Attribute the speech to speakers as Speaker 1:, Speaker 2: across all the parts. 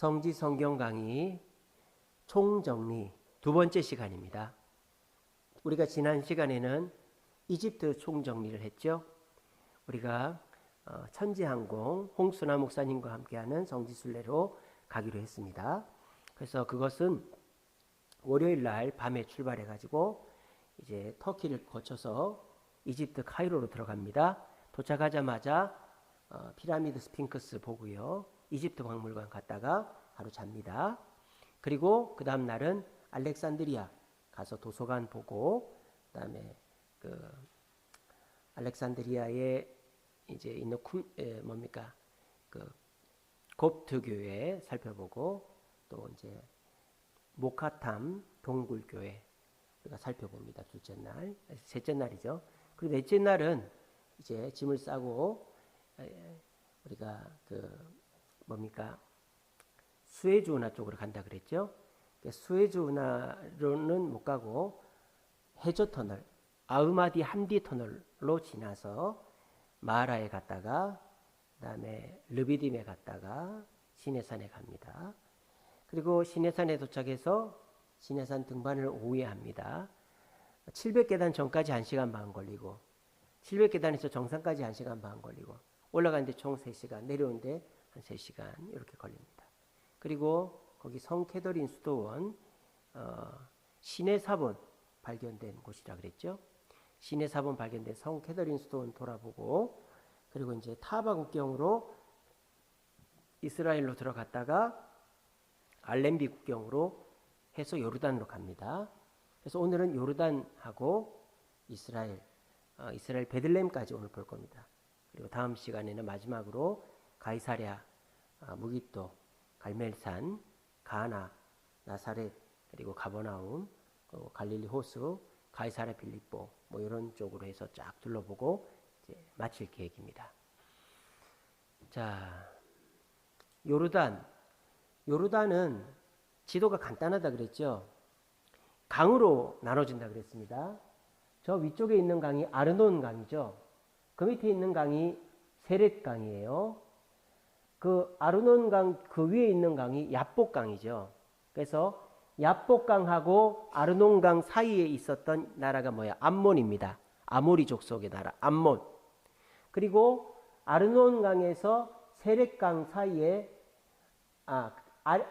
Speaker 1: 성지 성경 강의 총정리 두 번째 시간입니다. 우리가 지난 시간에는 이집트 총정리를 했죠. 우리가 천지항공 홍순아 목사님과 함께하는 성지순례로 가기로 했습니다. 그래서 그것은 월요일 날 밤에 출발해 가지고 이제 터키를 거쳐서 이집트 카이로로 들어갑니다. 도착하자마자 피라미드 스핑크스 보고요. 이집트 박물관 갔다가 하루 잡니다. 그리고 그 다음 날은 알렉산드리아 가서 도서관 보고, 그다음에 그 알렉산드리아에 이제 있는 그 곱트 교회 살펴보고, 또 이제 모카탐 동굴 교회 우리가 살펴봅니다. 둘째 날, 셋째 날이죠. 그리고 넷째 날은 이제 짐을 싸고 우리가 수에즈 운하 쪽으로 간다 그랬죠. 수에즈 운하로는 못 가고 해저 터널, 아흐마디 함디 터널로 지나서 마라에 갔다가 그다음에 르비딤에 갔다가 시내산에 갑니다. 그리고 시내산에 도착해서 시내산 등반을 오후에 합니다. 700계단 전까지 1시간 반 걸리고 700계단에서 정상까지 1시간 반 걸리고 올라가는데 총 3시간, 내려오는데 한 3시간 이렇게 걸립니다. 그리고 거기 성 캐더린 수도원 시내사본 발견된 곳이라 그랬죠. 시내사본 발견된 성 캐더린 수도원 돌아보고, 그리고 이제 타바 국경으로 이스라엘로 들어갔다가 알렘비 국경으로 해서 요르단으로 갑니다. 그래서 오늘은 요르단하고 이스라엘 베들레헴까지 오늘 볼 겁니다. 그리고 다음 시간에는 마지막으로 가이사랴, 무깃도, 갈멜산, 가나, 나사렛, 그리고 가버나움, 갈릴리 호수, 가이사랴 빌립보 이런 쪽으로 해서 쫙 둘러보고 이제 마칠 계획입니다. 자, 요르단은 지도가 간단하다 그랬죠. 강으로 나눠진다 그랬습니다. 저 위쪽에 있는 강이 아르논 강이죠. 그 밑에 있는 강이 세렛 강이에요. 그 아르논 강 그 위에 있는 강이 야복 강이죠. 그래서 야복 강하고 아르논 강 사이에 있었던 나라가 뭐야? 암몬입니다. 아모리 족속의 나라 암몬. 그리고 아르논 강에서 세렛 강 사이에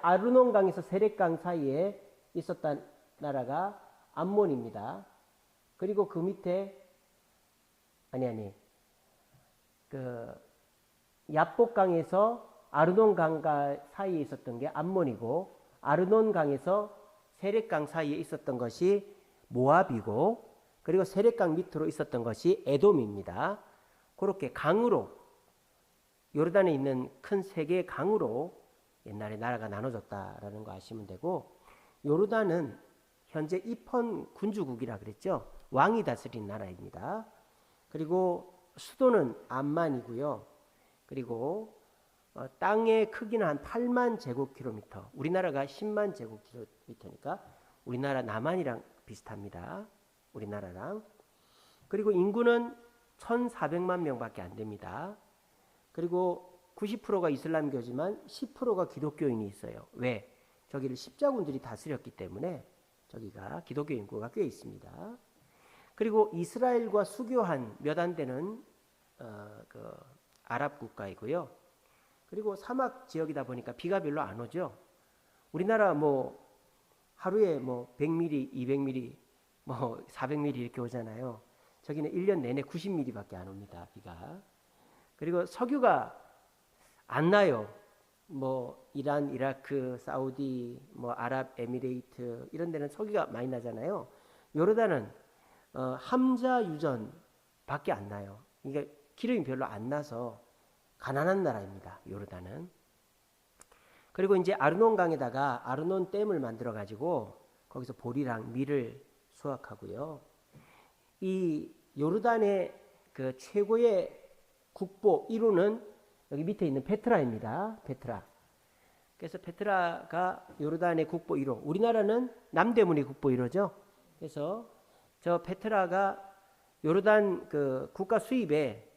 Speaker 1: 아르논 강에서 세렛 강 사이에 있었던 나라가 암몬입니다. 그리고 그 밑에 그 야복 강에서 아르논 강과 사이에 있었던 게 암몬이고, 아르논 강에서 세렛 강 사이에 있었던 것이 모압이고, 그리고 세렛 강 밑으로 있었던 것이 에돔입니다. 그렇게 강으로, 요르단에 있는 큰 세 개의 강으로 옛날에 나라가 나눠졌다라는 거 아시면 되고, 요르단은 현재 입헌 군주국이라 그랬죠. 왕이 다스린 나라입니다. 그리고 수도는 암만이고요. 그리고 땅의 크기는 한 8만 제곱킬로미터, 우리나라가 10만 제곱킬로미터니까 우리나라 남한이랑 비슷합니다. 우리나라랑. 그리고 인구는 1,400만 명밖에 안 됩니다. 그리고 90%가 이슬람교지만 10%가 기독교인이 있어요. 왜? 저기를 십자군들이 다스렸기 때문에 저기가 기독교 인구가 꽤 있습니다. 그리고 이스라엘과 수교한 몇 안 되는 아랍 국가이고요. 그리고 사막 지역이다 보니까 비가 별로 안 오죠. 우리나라 하루에 100mm, 200mm, 400mm 이렇게 오잖아요. 저기는 1년 내내 90mm밖에 안 옵니다. 비가. 그리고 석유가 안 나요. 이란, 이라크, 사우디, 아랍에미레이트 이런 데는 석유가 많이 나잖아요. 요르단은 함자 유전밖에 안 나요. 그러니까 기름이 별로 안 나서 가난한 나라입니다. 요르단은. 그리고 이제 아르논 강에다가 아르논 댐을 만들어 가지고 거기서 보리랑 밀을 수확하고요. 이 요르단의 그 최고의 국보 1호는 여기 밑에 있는 페트라입니다. 페트라. 그래서 페트라가 요르단의 국보 1호. 우리나라는 남대문이 국보 1호죠. 그래서 저 페트라가 요르단 그 국가 수입의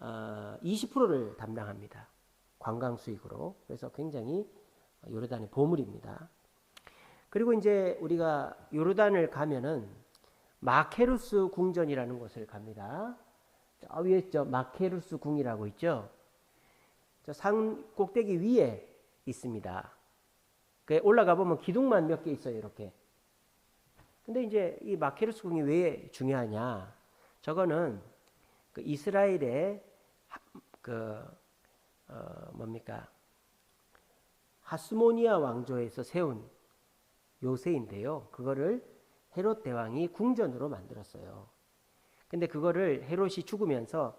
Speaker 1: 20%를 담당합니다. 관광 수익으로. 그래서 굉장히 요르단의 보물입니다. 그리고 이제 우리가 요르단을 가면은 마케루스 궁전이라는 곳을 갑니다. 저 위에 있죠. 마케루스 궁이라고 있죠. 저 산 꼭대기 위에 있습니다. 그 올라가 보면 기둥만 몇 개 있어요. 이렇게. 근데 이제 이 마케루스 궁이 왜 중요하냐? 저거는 그 이스라엘의 뭡니까? 하스모니아 왕조에서 세운 요새인데요. 그거를 헤롯 대왕이 궁전으로 만들었어요. 근데 그거를 헤롯이 죽으면서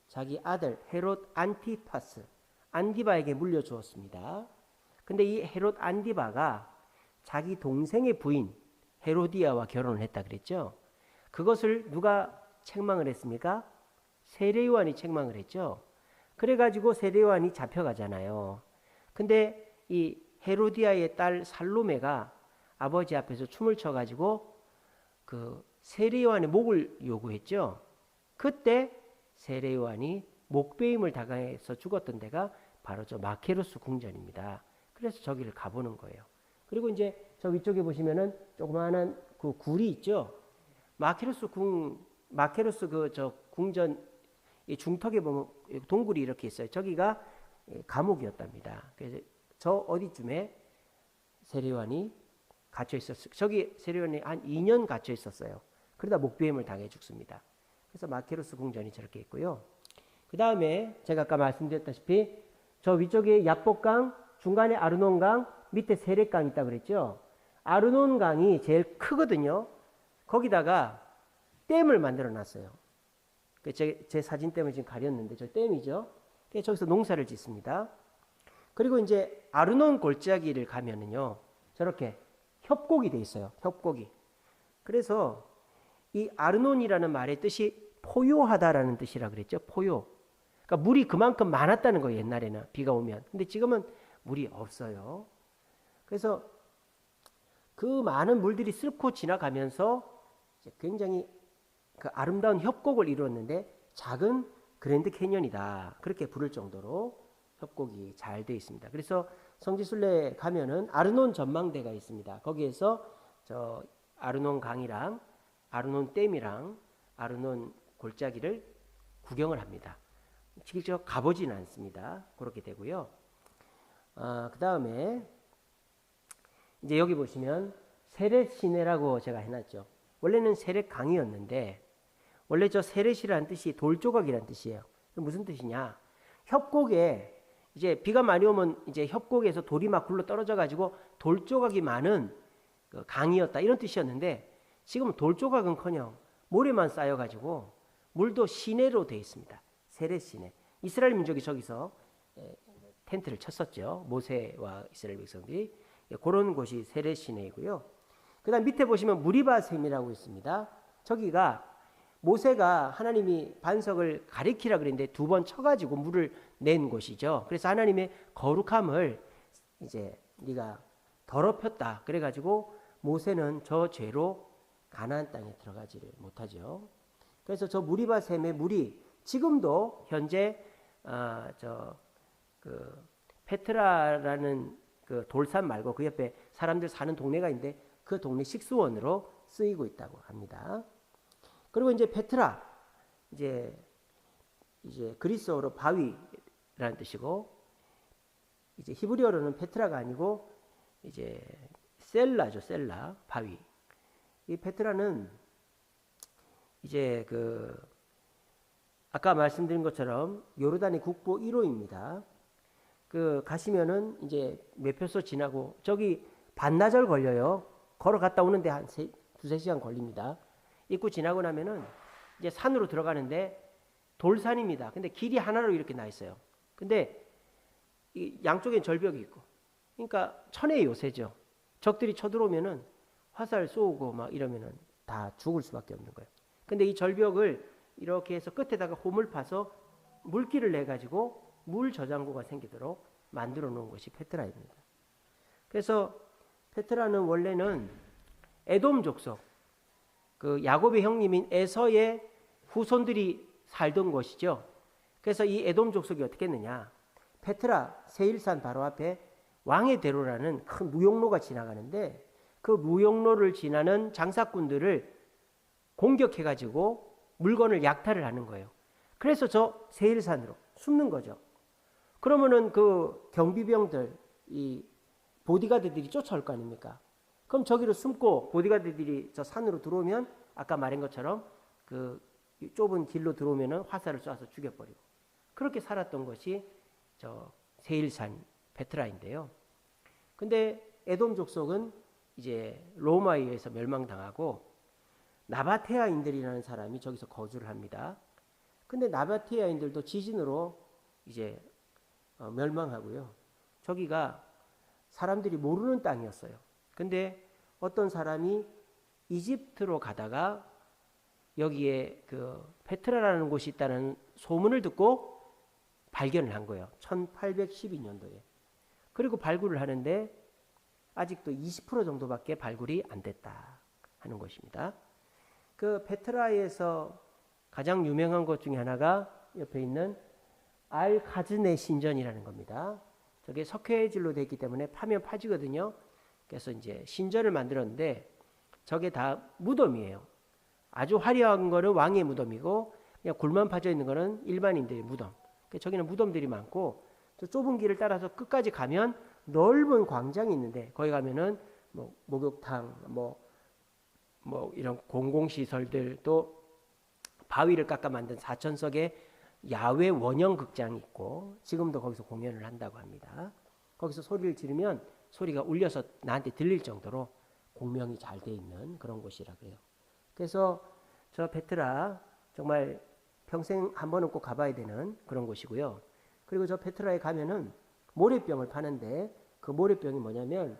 Speaker 1: 자기 아들 헤롯 안티파스, 안디바에게 물려주었습니다. 근데 이 헤롯 안디바가 자기 동생의 부인 헤로디아와 결혼을 했다 그랬죠. 그것을 누가 책망을 했습니까? 세례요한이 책망을 했죠. 그래가지고 세례요한이 잡혀가잖아요. 근데 이 헤로디아의 딸 살로메가 아버지 앞에서 춤을 춰가지고 그 세례요한의 목을 요구했죠. 그때 세례요한이 목베임을 당해서 죽었던 데가 바로 저 마케루스 궁전입니다. 그래서 저기를 가보는 거예요. 그리고 이제 저 위쪽에 보시면은 조그마한 그 굴이 있죠. 마케루스 그 저 궁전 이 중턱에 보면 동굴이 이렇게 있어요. 저기가 감옥이었답니다. 그래서 저 어디쯤에 세례요한이 갇혀 있었어요. 저기 세례요한이 한 2년 갇혀 있었어요. 그러다 목베임을 당해 죽습니다. 그래서 마케루스 궁전이 저렇게 있고요. 그 다음에 제가 아까 말씀드렸다시피 저 위쪽에 야복강, 중간에 아르논강, 밑에 세렛강 있다고 그랬죠. 아르논강이 제일 크거든요. 거기다가 댐을 만들어 놨어요. 제 사진 때문에 지금 가렸는데 저 댐이죠. 저기서 농사를 짓습니다. 그리고 이제 아르논 골짜기를 가면은요. 저렇게 협곡이 돼 있어요. 협곡이. 그래서 이 아르논이라는 말의 뜻이 포요하다라는 뜻이라 그랬죠. 포요. 그러니까 물이 그만큼 많았다는 거예요. 옛날에는 비가 오면. 근데 지금은 물이 없어요. 그래서 그 많은 물들이 뚫고 지나가면서 굉장히 그 아름다운 협곡을 이루었는데 작은 그랜드 캐년이다. 그렇게 부를 정도로 협곡이 잘 되어 있습니다. 그래서 성지순례 가면은 아르논 전망대가 있습니다. 거기에서 저 아르논 강이랑 아르논 댐이랑 아르논 골짜기를 구경을 합니다. 직접 가보지는 않습니다. 그렇게 되고요. 그 다음에 이제 여기 보시면 세렛 시내라고 제가 해놨죠. 원래는 세렛 강이었는데 원래 저 세렛이라는 뜻이 돌조각이라는 뜻이에요. 무슨 뜻이냐? 협곡에 이제 비가 많이 오면 이제 협곡에서 돌이 막 굴러 떨어져 가지고 돌조각이 많은 그 강이었다 이런 뜻이었는데 지금은 돌조각은커녕 모래만 쌓여 가지고 물도 시내로 되어 있습니다. 세렛 시내. 이스라엘 민족이 저기서 텐트를 쳤었죠. 모세와 이스라엘 백성들이. 그런 곳이 세렛 시내이고요. 그다음 밑에 보시면 무리바셈이라고 있습니다. 저기가 모세가 하나님이 반석을 가리키라 그랬는데 2번 쳐가지고 물을 낸 곳이죠. 그래서 하나님의 거룩함을 이제 네가 더럽혔다. 그래가지고 모세는 저 죄로 가나안 땅에 들어가지를 못하죠. 그래서 저 무리바셈의 물이 지금도 현재 페트라라는 그 돌산 말고 그 옆에 사람들 사는 동네가 있는데 그 동네 식수원으로 쓰이고 있다고 합니다. 그리고 이제 페트라 이제 그리스어로 바위라는 뜻이고 이제 히브리어로는 페트라가 아니고 이제 셀라죠. 셀라 바위. 이 페트라는 이제 그 아까 말씀드린 것처럼 요르단의 국보 1호입니다. 그 가시면은 이제 매표소 지나고 저기 반나절 걸려요. 걸어갔다 오는데 한 두세 시간 걸립니다. 입구 지나고 나면은 이제 산으로 들어가는데 돌산입니다. 근데 길이 하나로 이렇게 나 있어요. 근데 이 양쪽엔 절벽이 있고, 그러니까 천의 요새죠. 적들이 쳐들어오면은 화살 쏘고 막 이러면은 다 죽을 수밖에 없는 거예요. 근데 이 절벽을 이렇게 해서 끝에다가 홈을 파서 물길을 내 가지고 물 저장고가 생기도록 만들어 놓은 것이 페트라입니다. 그래서 페트라는 원래는 에돔 족속, 그 야곱의 형님인 에서의 후손들이 살던 곳이죠. 그래서 이 에돔 족속이 어떻게 했느냐? 페트라 세일산 바로 앞에 왕의 대로라는 큰 무용로가 지나가는데 그 무용로를 지나는 장사꾼들을 공격해가지고 물건을 약탈을 하는 거예요. 그래서 저 세일산으로 숨는 거죠. 그러면은 그 경비병들, 이 보디가드들이 쫓아올 거 아닙니까? 그럼 저기로 숨고 보디가드들이 저 산으로 들어오면 아까 말한 것처럼 그 좁은 길로 들어오면은 화살을 쏴서 죽여버리고 그렇게 살았던 것이 저 세일산 페트라인데요. 근데 에돔 족속은 이제 로마에 의해서 멸망당하고 나바테아인들이라는 사람이 저기서 거주를 합니다. 근데 나바테아인들도 지진으로 이제 멸망하고요. 저기가 사람들이 모르는 땅이었어요. 근데 어떤 사람이 이집트로 가다가 여기에 그 페트라라는 곳이 있다는 소문을 듣고 발견을 한 거예요. 1812년도에. 그리고 발굴을 하는데 아직도 20% 정도밖에 발굴이 안 됐다 하는 것입니다. 그 페트라에서 가장 유명한 것 중에 하나가 옆에 있는 알카즈네 신전이라는 겁니다. 저게 석회질로 되어 있기 때문에 파면 파지거든요. 그래서 이제 신전을 만들었는데 저게 다 무덤이에요. 아주 화려한 거는 왕의 무덤이고 그냥 굴만 파져 있는 거는 일반인들의 무덤. 저기는 무덤들이 많고 저 좁은 길을 따라서 끝까지 가면 넓은 광장이 있는데 거기 가면은 뭐 목욕탕 뭐 이런 공공시설들 또 바위를 깎아 만든 4,000석의 야외 원형 극장이 있고 지금도 거기서 공연을 한다고 합니다. 거기서 소리를 지르면 소리가 울려서 나한테 들릴 정도로 공명이 잘 돼 있는 그런 곳이라 그래요. 그래서 저 페트라 정말 평생 한 번은 꼭 가봐야 되는 그런 곳이고요. 그리고 저 페트라에 가면은 모래병을 파는데 그 모래병이 뭐냐면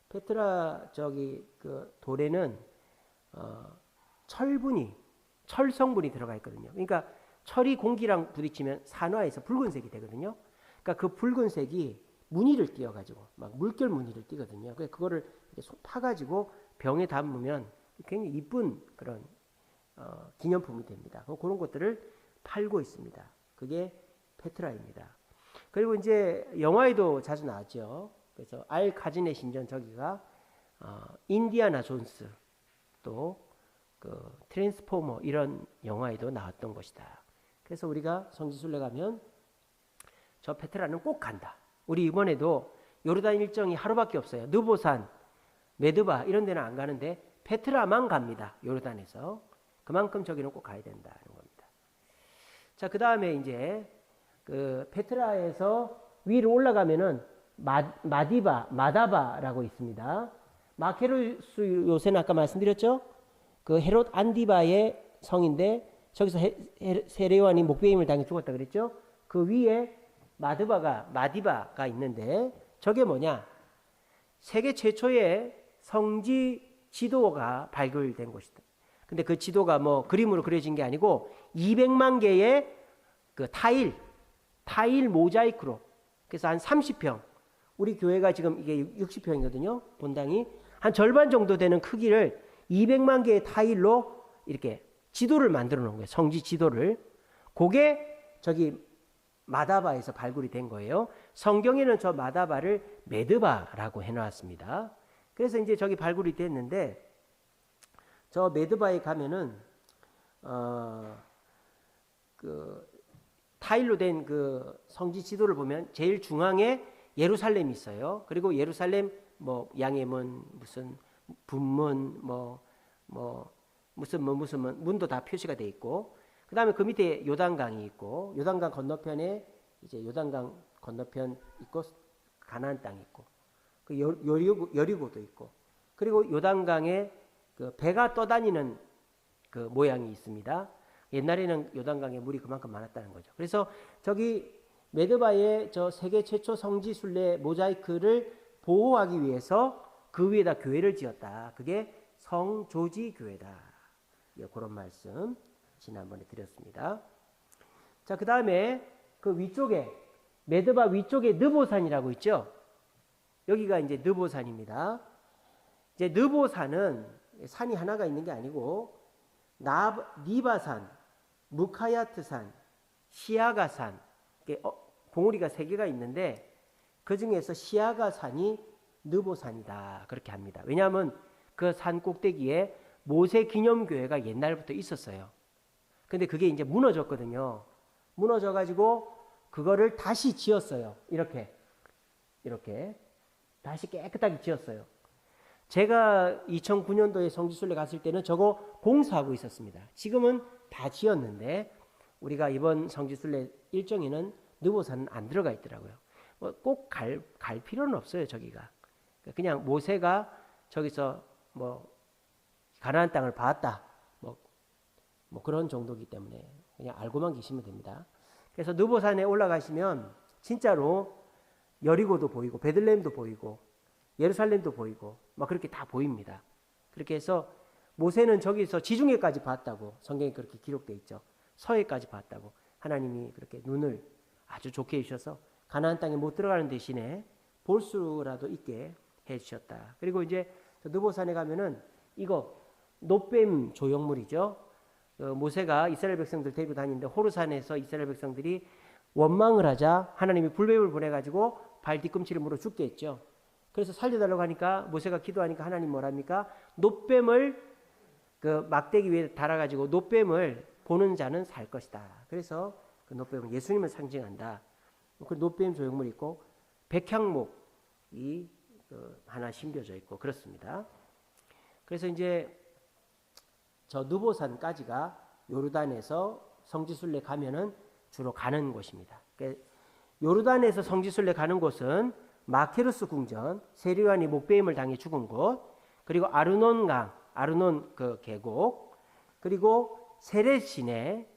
Speaker 1: 페트라 저기 그 돌에는 철 성분이 들어가 있거든요. 그러니까 철이 공기랑 부딪히면 산화해서 붉은색이 되거든요. 그러니까 그 붉은색이 무늬를 띄어가지고 막 물결 무늬를 띄거든요. 그래서 그거를 파가지고 병에 담으면 굉장히 이쁜 그런 기념품이 됩니다. 그런 것들을 팔고 있습니다. 그게 페트라입니다. 그리고 이제 영화에도 자주 나왔죠. 그래서 알카즈네 신전 저기가 인디아나 존스 또 그 트랜스포머 이런 영화에도 나왔던 것이다. 그래서 우리가 성지순례 가면 저 페트라는 꼭 간다. 우리 이번에도 요르단 일정이 하루밖에 없어요. 느보산, 메드바 이런 데는 안 가는데 페트라만 갑니다. 요르단에서. 그만큼 저기는 꼭 가야 된다는 겁니다. 자, 그 다음에 이제 그 페트라에서 위로 올라가면은 마다바라고 있습니다. 마케루스 요새는 아까 말씀드렸죠? 그 헤롯 안디바의 성인데 저기서 세례요한이 목배임을 당해 죽었다 그랬죠? 그 위에 마디바가 있는데 저게 뭐냐? 세계 최초의 성지 지도가 발굴된 곳이다. 근데 그 지도가 뭐 그림으로 그려진 게 아니고 200만 개의 그 타일 모자이크로 그래서 한 30평 우리 교회가 지금 이게 60평이거든요. 본당이 한 절반 정도 되는 크기를 200만 개의 타일로 이렇게 지도를 만들어 놓은 거예요. 성지 지도를. 그게 저기 마다바에서 발굴이 된 거예요. 성경에는 저 마다바를 메드바라고 해놨습니다. 그래서 이제 저기 발굴이 됐는데 저 메드바에 가면은 그 타일로 된 그 성지 지도를 보면 제일 중앙에 예루살렘이 있어요. 그리고 예루살렘 뭐 양해문 무슨 분문 무슨 문도 다 표시가 돼 있고 그다음에 그 밑에 요단강이 있고 요단강 건너편에 이제 요단강 건너편 있고 가나안 땅이 있고 그 여리고도 있고 그리고 요단강에 그 배가 떠다니는 그 모양이 있습니다. 옛날에는 요단강에 물이 그만큼 많았다는 거죠. 그래서 저기 메드바의 저 세계 최초 성지 순례 모자이크를 보호하기 위해서 그 위에다 교회를 지었다. 그게 성조지 교회다. 그런 말씀 지난번에 드렸습니다. 자, 그 다음에 그 위쪽에 메드바 위쪽에 느보산이라고 있죠. 여기가 이제 느보산입니다. 이제 느보산은 산이 하나가 있는 게 아니고 니바산, 무카야트산, 시아가산 봉우리가 3개가 있는데 그 중에서 시아가 산이 느보산이다. 그렇게 합니다. 왜냐하면 그 산 꼭대기에 모세 기념교회가 옛날부터 있었어요. 근데 그게 이제 무너졌거든요. 무너져가지고 그거를 다시 지었어요. 이렇게 다시 깨끗하게 지었어요. 제가 2009년도에 성지순례 갔을 때는 저거 공사하고 있었습니다. 지금은 다 지었는데 우리가 이번 성지순례 일정에는 느보산은 안 들어가 있더라고요. 뭐 꼭 갈 필요는 없어요. 저기가 그냥 모세가 저기서 뭐 가나안 땅을 봤다 뭐 그런 정도이기 때문에 그냥 알고만 계시면 됩니다. 그래서 느보산에 올라가시면 진짜로 여리고도 보이고 베들레헴도 보이고 예루살렘도 보이고 막 그렇게 다 보입니다. 그렇게 해서 모세는 저기서 지중해까지 봤다고 성경에 그렇게 기록되어 있죠. 서해까지 봤다고 하나님이 그렇게 눈을 아주 좋게 해주셔서 가나안 땅에 못 들어가는 대신에 볼 수라도 있게 해주셨다. 그리고 이제 느보산에 가면은 이거 놋뱀 조형물이죠. 모세가 이스라엘 백성들 데리고 다니는데 호르산에서 이스라엘 백성들이 원망을 하자 하나님이 불뱀을 보내가지고 발 뒤꿈치를 물어 죽게 했죠. 그래서 살려달라고 하니까 모세가 기도하니까 하나님 뭐랍니까? 놋뱀을 그 막대기 위에 달아가지고 놋뱀을 보는 자는 살 것이다. 그래서 그 놋뱀은 예수님을 상징한다. 그 놋뱀 조형물이 있고 백향목이 하나 심겨져 있고 그렇습니다. 그래서 이제 저 느보산까지가 요르단에서 성지순례 가면은 주로 가는 곳입니다. 그러니까 요르단에서 성지순례 가는 곳은 마케르스 궁전, 세리완이 목베임을 당해 죽은 곳, 그리고 아르논강, 아르논 그 계곡, 그리고 세렛 시내,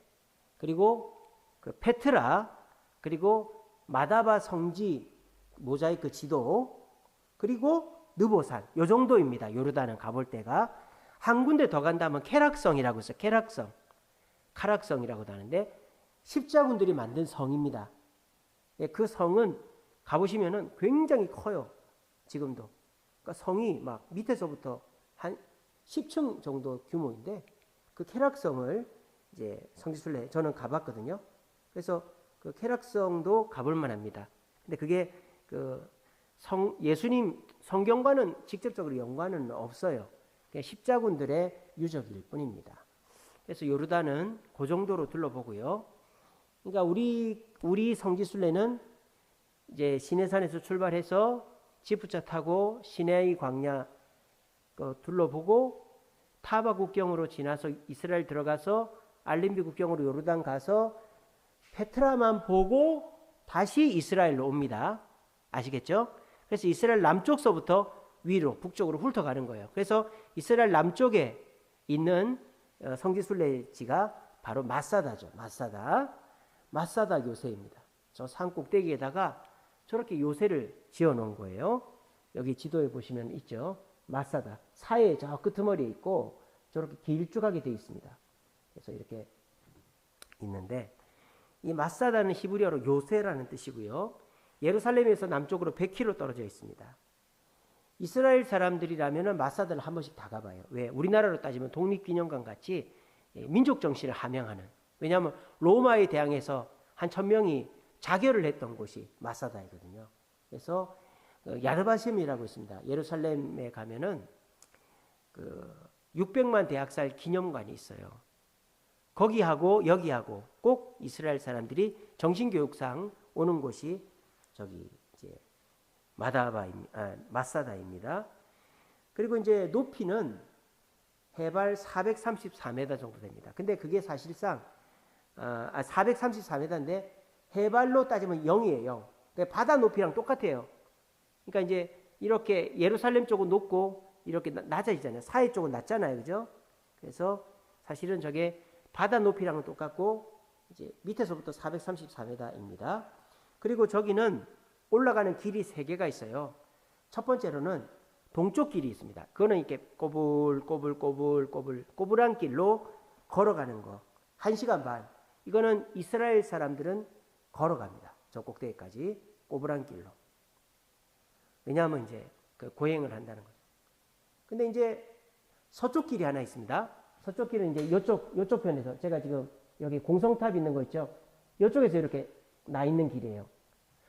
Speaker 1: 그리고 그 페트라, 그리고 마다바 성지 모자이크 지도, 그리고 느보산. 요 정도입니다. 요르단은 가볼 때가. 한 군데 더 간다면 케락성이라고 있어요. 케락성. 카락성이라고도 하는데 십자군들이 만든 성입니다. 그 성은 가보시면은 굉장히 커요. 지금도. 그러니까 성이 막 밑에서부터 한 10층 정도 규모인데 그 케락성을 이제 성지순례 저는 가봤거든요. 그래서 그 케락성도 가볼 만합니다. 근데 그게 그 예수님 성경과는 직접적으로 연관은 없어요. 그냥 십자군들의 유적일 뿐입니다. 그래서 요르단은 그 정도로 둘러보고요. 그러니까 우리 성지순례는 이제 시내산에서 출발해서 지프차 타고 시내의 광야 둘러보고 타바 국경으로 지나서 이스라엘 들어가서 알림비 국경으로 요르단 가서 페트라만 보고 다시 이스라엘로 옵니다. 아시겠죠? 그래서 이스라엘 남쪽서부터 위로 북쪽으로 훑어가는 거예요. 그래서 이스라엘 남쪽에 있는 성지순례지가 바로 마사다죠. 마사다 요새입니다. 저 산 꼭대기에다가 저렇게 요새를 지어놓은 거예요. 여기 지도에 보시면 있죠. 마사다. 사해 저 끄트머리에 있고 저렇게 길쭉하게 되어 있습니다. 그래서 이렇게 있는데 이 마사다는 히브리어로 요새라는 뜻이고요. 예루살렘에서 남쪽으로 100km 떨어져 있습니다. 이스라엘 사람들이라면 마사다를 한 번씩 다 가봐요. 왜? 우리나라로 따지면 독립기념관 같이 민족 정신을 함양하는. 왜냐하면 로마에 대항해서 한 1000명이 자결을 했던 곳이 마사다이거든요. 그래서 야르바셈이라고 있습니다. 예루살렘에 가면은 그 600만 대학살 기념관이 있어요. 거기하고 여기하고 꼭 이스라엘 사람들이 정신교육상 오는 곳이 저기 이제 마사다입니다. 그리고 이제 높이는 해발 434m 정도 됩니다. 근데 그게 사실상 434m인데 해발로 따지면 0이에요. 0. 그러니까 바다 높이랑 똑같아요. 그러니까 이제 이렇게 예루살렘 쪽은 높고 이렇게 낮아지잖아요. 사해 쪽은 낮잖아요. 그죠? 그래서 사실은 저게 바다 높이랑은 똑같고 이제 밑에서부터 434m입니다. 그리고 저기는 올라가는 길이 3개가 있어요. 첫 번째로는 동쪽 길이 있습니다. 그거는 이렇게 꼬불한 길로 걸어가는 거. 1시간 반. 이거는 이스라엘 사람들은 걸어갑니다. 저 꼭대기까지 꼬불한 길로. 왜냐하면 이제 그 고행을 한다는 거죠. 근데 이제 서쪽 길이 하나 있습니다. 서쪽 길은 이제 요쪽 편에서 제가 지금 여기 공성탑 있는 거 있죠. 이쪽에서 이렇게 나 있는 길이에요.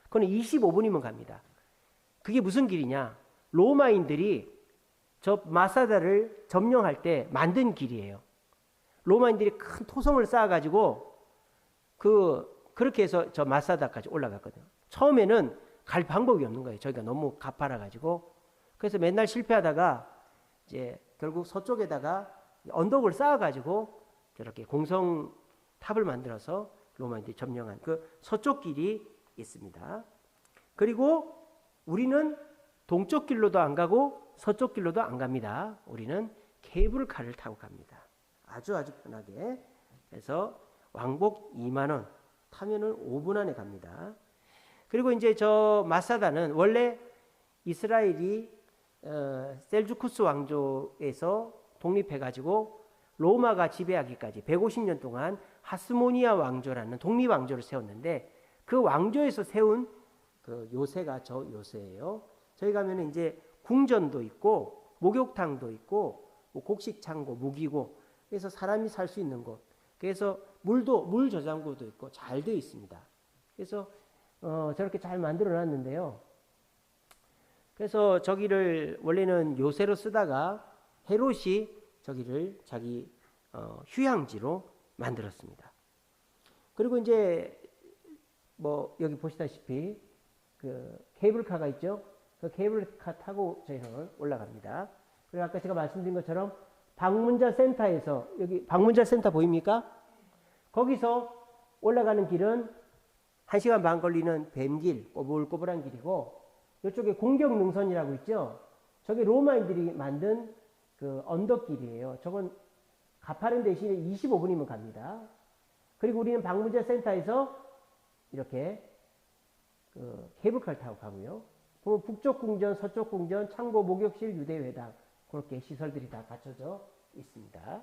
Speaker 1: 그건 25분이면 갑니다. 그게 무슨 길이냐? 로마인들이 저 마사다를 점령할 때 만든 길이에요. 로마인들이 큰 토성을 쌓아가지고 그렇게 해서 저 마사다까지 올라갔거든요. 처음에는 갈 방법이 없는 거예요. 저희가 너무 가파라가지고. 그래서 맨날 실패하다가 이제 결국 서쪽에다가 언덕을 쌓아가지고 저렇게 공성탑을 만들어서 로마인들이 점령한 그 서쪽 길이 있습니다. 그리고 우리는 동쪽 길로도 안 가고 서쪽 길로도 안 갑니다. 우리는 케이블카를 타고 갑니다. 아주 편하게. 그래서 왕복 2만 원 타면은 5분 안에 갑니다. 그리고 이제 저 마사다는 원래 이스라엘이 셀주쿠스 왕조에서 독립해가지고 로마가 지배하기까지 150년 동안 하스모니아 왕조라는 독립 왕조를 세웠는데 그 왕조에서 세운 그 요새가 저 요새예요. 저희 가면은 이제 궁전도 있고 목욕탕도 있고 뭐 곡식 창고, 무기고, 그래서 사람이 살 수 있는 곳. 그래서 물 저장고도 있고 잘 되어 있습니다. 그래서 저렇게 잘 만들어 놨는데요. 그래서 저기를 원래는 요새로 쓰다가 헤롯이 저기를 자기 휴양지로 만들었습니다. 그리고 이제 뭐 여기 보시다시피 그 케이블카가 있죠. 그 케이블카 타고 저희는 올라갑니다. 그리고 아까 제가 말씀드린 것처럼 방문자 센터에서, 여기 방문자 센터 보입니까? 거기서 올라가는 길은 1시간 반 걸리는 뱀길, 꼬불꼬불한 길이고, 이쪽에 공격능선이라고 있죠. 저게 로마인들이 만든 그 언덕길이에요. 저건 가파른 대신에 25분이면 갑니다. 그리고 우리는 방문자 센터에서 이렇게 그 케이블카를 타고 가고요. 보면 북쪽 궁전, 서쪽 궁전, 창고, 목욕실, 유대회당, 그렇게 시설들이 다 갖춰져 있습니다.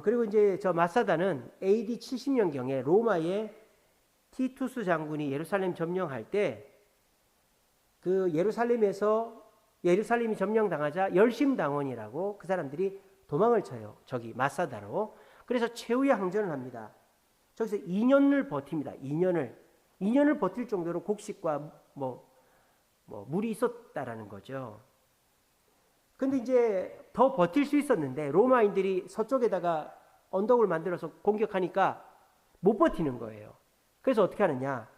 Speaker 1: 그리고 이제 저 마사다는 AD 70년경에 로마의 티투스 장군이 예루살렘 점령할 때 그 예루살렘이 점령당하자 열심당원이라고 그 사람들이 도망을 쳐요. 저기 마사다로. 그래서 최후의 항전을 합니다. 저기서 2년을 버팁니다. 2년을 버틸 정도로 곡식과 물이 있었다라는 거죠. 근데 이제 더 버틸 수 있었는데 로마인들이 서쪽에다가 언덕을 만들어서 공격하니까 못 버티는 거예요. 그래서 어떻게 하느냐?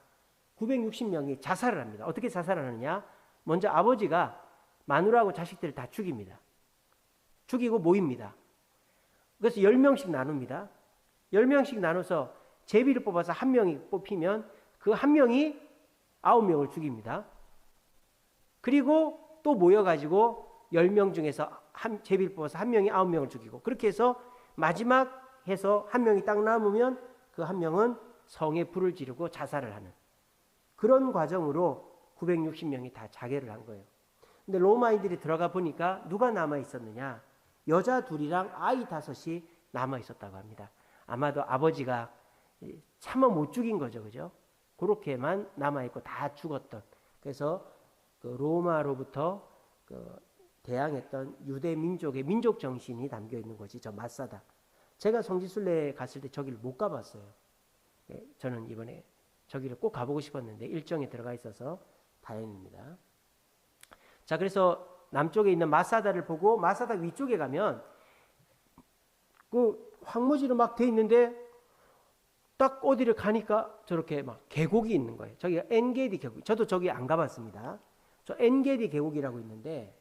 Speaker 1: 960명이 자살을 합니다. 어떻게 자살을 하느냐? 먼저 아버지가 마누라하고 자식들을 다 죽입니다. 죽이고 모입니다. 그래서 10명씩 나눕니다. 10명씩 나눠서 제비를 뽑아서 한 명이 뽑히면 그 한 명이 9명을 죽입니다. 그리고 또 모여가지고 10명 중에서 제비를 뽑아서 한 명이 9명을 죽이고, 그렇게 해서 마지막 해서 한 명이 딱 남으면 그 한 명은 성에 불을 지르고 자살을 하는 그런 과정으로 960명이 다 자결을 한 거예요. 근데 로마인들이 들어가 보니까 누가 남아 있었느냐? 여자 2이랑 아이 5이 남아 있었다고 합니다. 아마도 아버지가 차마 못 죽인 거죠, 그죠? 그렇게만 남아 있고 다 죽었던. 그래서 그 로마로부터 그 대항했던 유대 민족의 민족 정신이 담겨 있는 곳이 저 마사다. 제가 성지순례 갔을 때 저기를 못 가봤어요. 저는 이번에 저기를 꼭 가보고 싶었는데 일정에 들어가 있어서 다행입니다. 자, 그래서 남쪽에 있는 마사다를 보고 마사다 위쪽에 가면 그 황무지로 막 돼 있는데 딱 어디를 가니까 저렇게 막 계곡이 있는 거예요. 저기가 엔게디 계곡. 저도 저기 안 가봤습니다. 저 엔게디 계곡이라고 있는데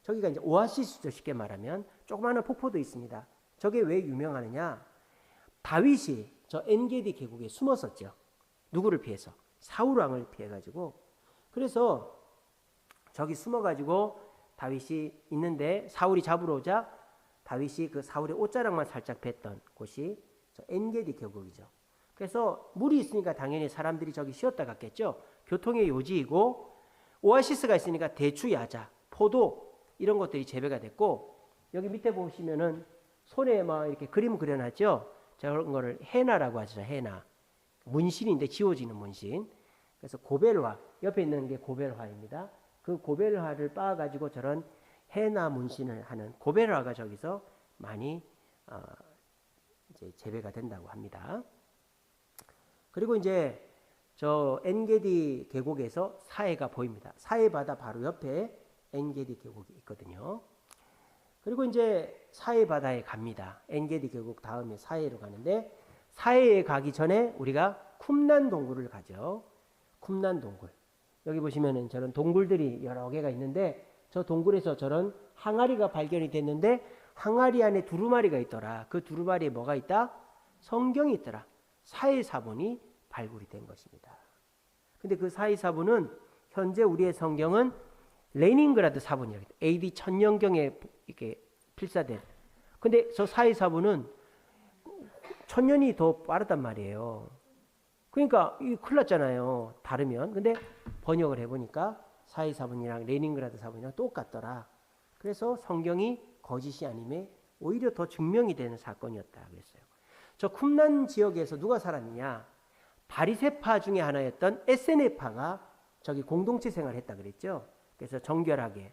Speaker 1: 저기가 이제 오아시스죠. 쉽게 말하면 조그마한 폭포도 있습니다. 저게 왜 유명하느냐? 다윗이 저 엔게디 계곡에 숨었었죠. 누구를 피해서? 사울 왕을 피해가지고. 그래서 저기 숨어가지고 다윗이 있는데 사울이 잡으러 오자 다윗이 그 사울의 옷자락만 살짝 뱉던 곳이 저 엔게디 계곡이죠. 그래서 물이 있으니까 당연히 사람들이 저기 쉬었다 갔겠죠. 교통의 요지이고, 오아시스가 있으니까 대추, 야자, 포도 이런 것들이 재배가 됐고, 여기 밑에 보시면은 손에 막 이렇게 그림 그려놨죠. 저런 거를 헤나라고 하죠. 헤나. 문신인데 지워지는 문신. 그래서 고벨화, 옆에 있는 게 고벨화입니다. 그 고벨화를 빻아가지고 저런 헤나 문신을 하는 고벨화가 저기서 많이 이제 재배가 된다고 합니다. 그리고 이제 저 엔게디 계곡에서 사해가 보입니다. 사해 바다 바로 옆에 엔게디 계곡이 있거든요. 그리고 이제 사해 바다에 갑니다. 엔게디 계곡 다음에 사해로 가는데 사해에 가기 전에 우리가 쿰란 동굴을 가죠. 쿰란 동굴. 여기 보시면은 저런 동굴들이 여러 개가 있는데 저 동굴에서 저런 항아리가 발견이 됐는데 항아리 안에 두루마리가 있더라. 그 두루마리에 뭐가 있다? 성경이 있더라. 사해사본이 발굴이 된 것입니다. 근데 그 사해사본은 현재 우리의 성경은 레닌그라드 사본이라고 해요. AD 1000년경에 이렇게 필사된. 근데 저 사해사본은 1000년이 더 빠르단 말이에요. 그러니까 이 큰일 났잖아요. 다르면. 근데 번역을 해보니까 사해사본이랑 레닌그라드 사본이랑 똑같더라. 그래서 성경이 거짓이 아님에 오히려 더 증명이 되는 사건이었다 그랬어요. 저 쿰란 지역에서 누가 살았느냐? 바리새파 중에 하나였던 에세네파가 저기 공동체 생활을 했다 그랬죠. 그래서 정결하게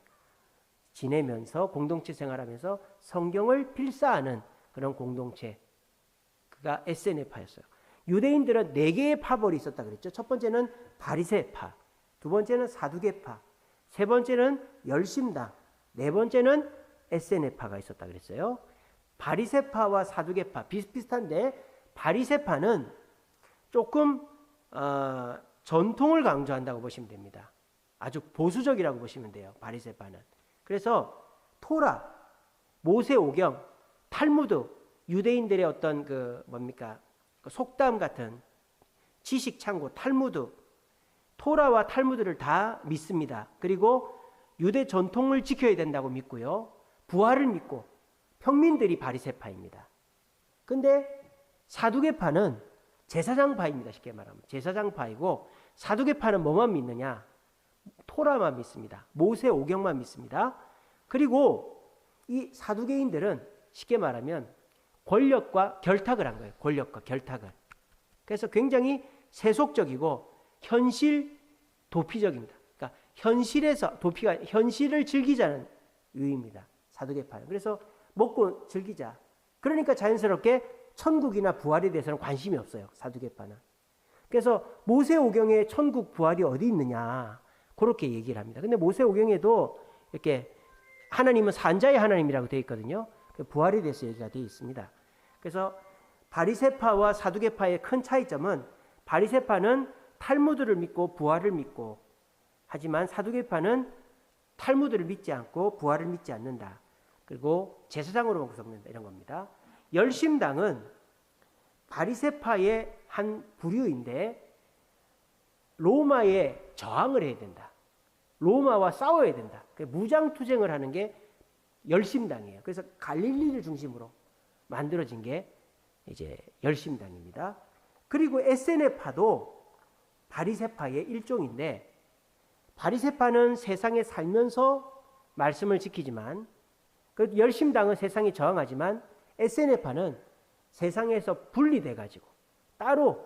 Speaker 1: 지내면서 공동체 생활하면서 성경을 필사하는 그런 공동체, 그가 에세네파였어요. 유대인들은 4개의 파벌이 있었다 그랬죠. 첫 번째는 바리새파, 두 번째는 사두개파, 세 번째는 열심당, 네 번째는 에세네파가 있었다 그랬어요. 바리새파와 사두개파 비슷비슷한데 바리새파는 조금 전통을 강조한다고 보시면 됩니다. 아주 보수적이라고 보시면 돼요. 바리새파는. 그래서 토라, 모세오경, 탈무드, 유대인들의 어떤 그 뭡니까 속담 같은 지식 창고, 탈무드, 토라와 탈무드를 다 믿습니다. 그리고 유대 전통을 지켜야 된다고 믿고요. 부활을 믿고 평민들이 바리새파입니다. 근데 사두개파는 제사장파입니다. 쉽게 말하면 제사장파이고 사두개파는 뭐만 믿느냐? 토라만 믿습니다. 모세오경만 믿습니다. 그리고 이 사두개인들은 쉽게 말하면 권력과 결탁을 한 거예요. 권력과 결탁을. 그래서 굉장히 세속적이고 현실 도피적입니다. 그러니까 현실에서 도피가 현실을 즐기자는 의의입니다. 사두개파는. 그래서 먹고 즐기자. 그러니까 자연스럽게 천국이나 부활에 대해서는 관심이 없어요. 사두개파는. 그래서 모세오경에 천국 부활이 어디 있느냐 그렇게 얘기를 합니다. 근데 모세오경에도 이렇게 하나님은 산자의 하나님이라고 되어 있거든요. 부활에 대해서 얘기가 되어 있습니다. 그래서 바리새파와 사두개파의 큰 차이점은 바리새파는 탈무드를 믿고 부활을 믿고 하지만 사두개파는 탈무드를 믿지 않고 부활을 믿지 않는다. 그리고 제사장으로만 구성된다 이런 겁니다. 열심당은 바리새파의 한 부류인데 로마에 저항을 해야 된다. 로마와 싸워야 된다. 무장투쟁을 하는 게 열심당이에요. 그래서 갈릴리를 중심으로 만들어진 게 이제 열심당입니다. 그리고 에세네파도 바리새파의 일종인데 바리새파는 세상에 살면서 말씀을 지키지만 그 열심당은 세상에 저항하지만 에세네파는 세상에서 분리돼 가지고 따로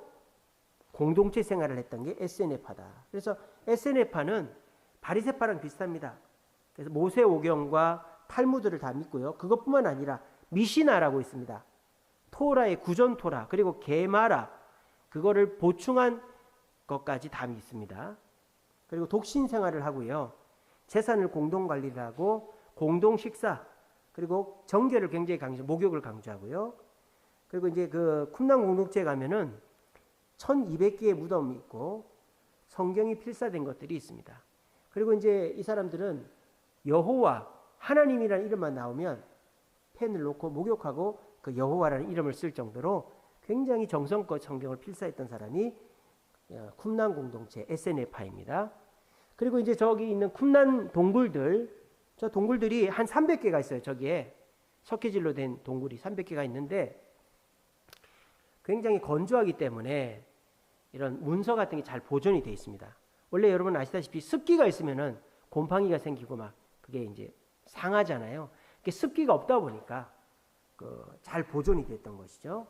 Speaker 1: 공동체 생활을 했던 게 에세네파다. 그래서 에세네파는 바리새파랑 비슷합니다. 그래서 모세오경과 탈무드를 다 믿고요. 그것뿐만 아니라 미시나라고 있습니다. 토라의 구전 토라 그리고 게마라 그거를 보충한 것까지 다 믿습니다. 그리고 독신 생활을 하고요. 재산을 공동 관리를 하고 공동 식사 그리고 정결을 굉장히 강조, 목욕을 강조하고요. 그리고 이제 그 쿰란 공동체에 가면은 1200개의 무덤이 있고 성경이 필사된 것들이 있습니다. 그리고 이제 이 사람들은 여호와 하나님이라는 이름만 나오면 펜을 놓고 목욕하고 그 여호와라는 이름을 쓸 정도로 굉장히 정성껏 성경을 필사했던 사람이 쿰란 공동체 에세네파입니다. 그리고 이제 저기 있는 쿰란 동굴들, 저 동굴들이 한 300개가 있어요. 저기에 석회질로 된 동굴이 300개가 있는데 굉장히 건조하기 때문에 이런 문서 같은 게 잘 보존이 되어 있습니다. 원래 여러분 아시다시피 습기가 있으면은 곰팡이가 생기고 막 그게 이제 상하잖아요. 그게 습기가 없다 보니까 잘 보존이 됐던 것이죠.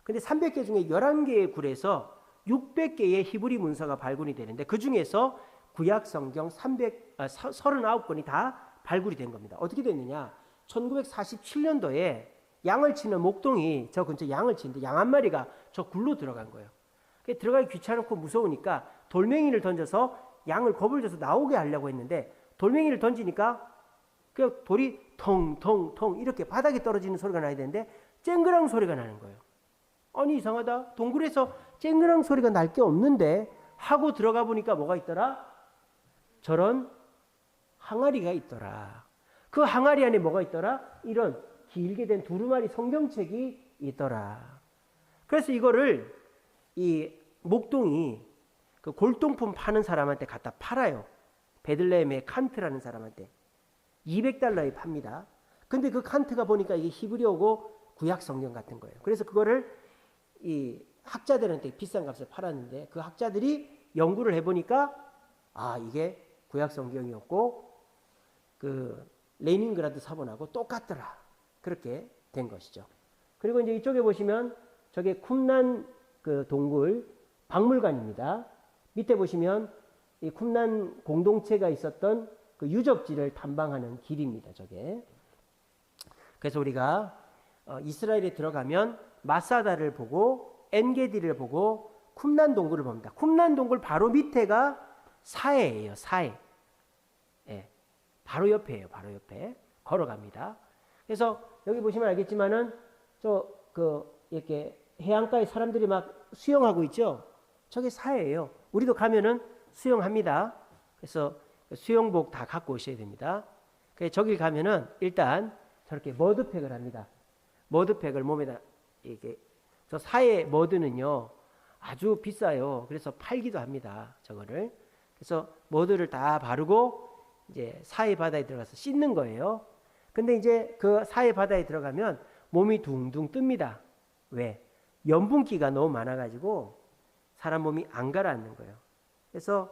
Speaker 1: 근데 300개 중에 11개의 굴에서 600개의 히브리 문서가 발굴이 되는데 그 중에서 구약 성경 39권이 다 발굴이 된 겁니다. 어떻게 됐느냐? 1947년도에 양을 치는 목동이 저 근처 양을 치는데 양 한 마리가 저 굴로 들어간 거예요. 들어가기 귀찮고 무서우니까 돌멩이를 던져서 양을 겁을 줘서 나오게 하려고 했는데 돌멩이를 던지니까 그냥 돌이 텅텅텅 이렇게 바닥에 떨어지는 소리가 나야 되는데 쨍그랑 소리가 나는 거예요. 아니 이상하다. 동굴에서 쨍그랑 소리가 날 게 없는데 하고 들어가 보니까 뭐가 있더라? 저런 항아리가 있더라. 그 항아리 안에 뭐가 있더라? 이런 길게 된 두루마리 성경책이 있더라. 그래서 이거를 이 목동이 그 골동품 파는 사람한테 갖다 팔아요. 베들레헴의 칸트라는 사람한테 200달러에 팝니다. 근데 그 칸트가 보니까 이게 히브리어고 구약 성경 같은 거예요. 그래서 그거를 이 학자들한테 비싼 값에 팔았는데 그 학자들이 연구를 해보니까 아 이게 구약 성경이었고 그 레닌그라드 사본하고 똑같더라. 그렇게 된 것이죠. 그리고 이제 이쪽에 보시면 저게 쿰난 그 동굴 박물관입니다. 밑에 보시면 이 쿰난 공동체가 있었던 그 유적지를 탐방하는 길입니다. 저게. 그래서 우리가 이스라엘에 들어가면 마사다를 보고 엔게디를 보고 쿰난 동굴을 봅니다. 쿰난 동굴 바로 밑에가 사해예요. 사해. 예, 바로 옆에예요. 바로 옆에 걸어갑니다. 그래서 여기 보시면 알겠지만은 이렇게 해안가에 사람들이 막 수영하고 있죠. 저게 사해예요. 우리도 가면은 수영합니다. 그래서 수영복 다 갖고 오셔야 됩니다. 그래서 저길 가면은 일단 저렇게 머드팩을 합니다. 머드팩을 몸에다 이렇게 저 사해 머드는요 아주 비싸요. 그래서 팔기도 합니다. 저거를. 그래서 머드를 다 바르고 이제 사해 바다에 들어가서 씻는 거예요. 근데 이제 그 사해 바다에 들어가면 몸이 둥둥 뜹니다. 왜? 염분기가 너무 많아가지고 사람 몸이 안 가라앉는 거예요. 그래서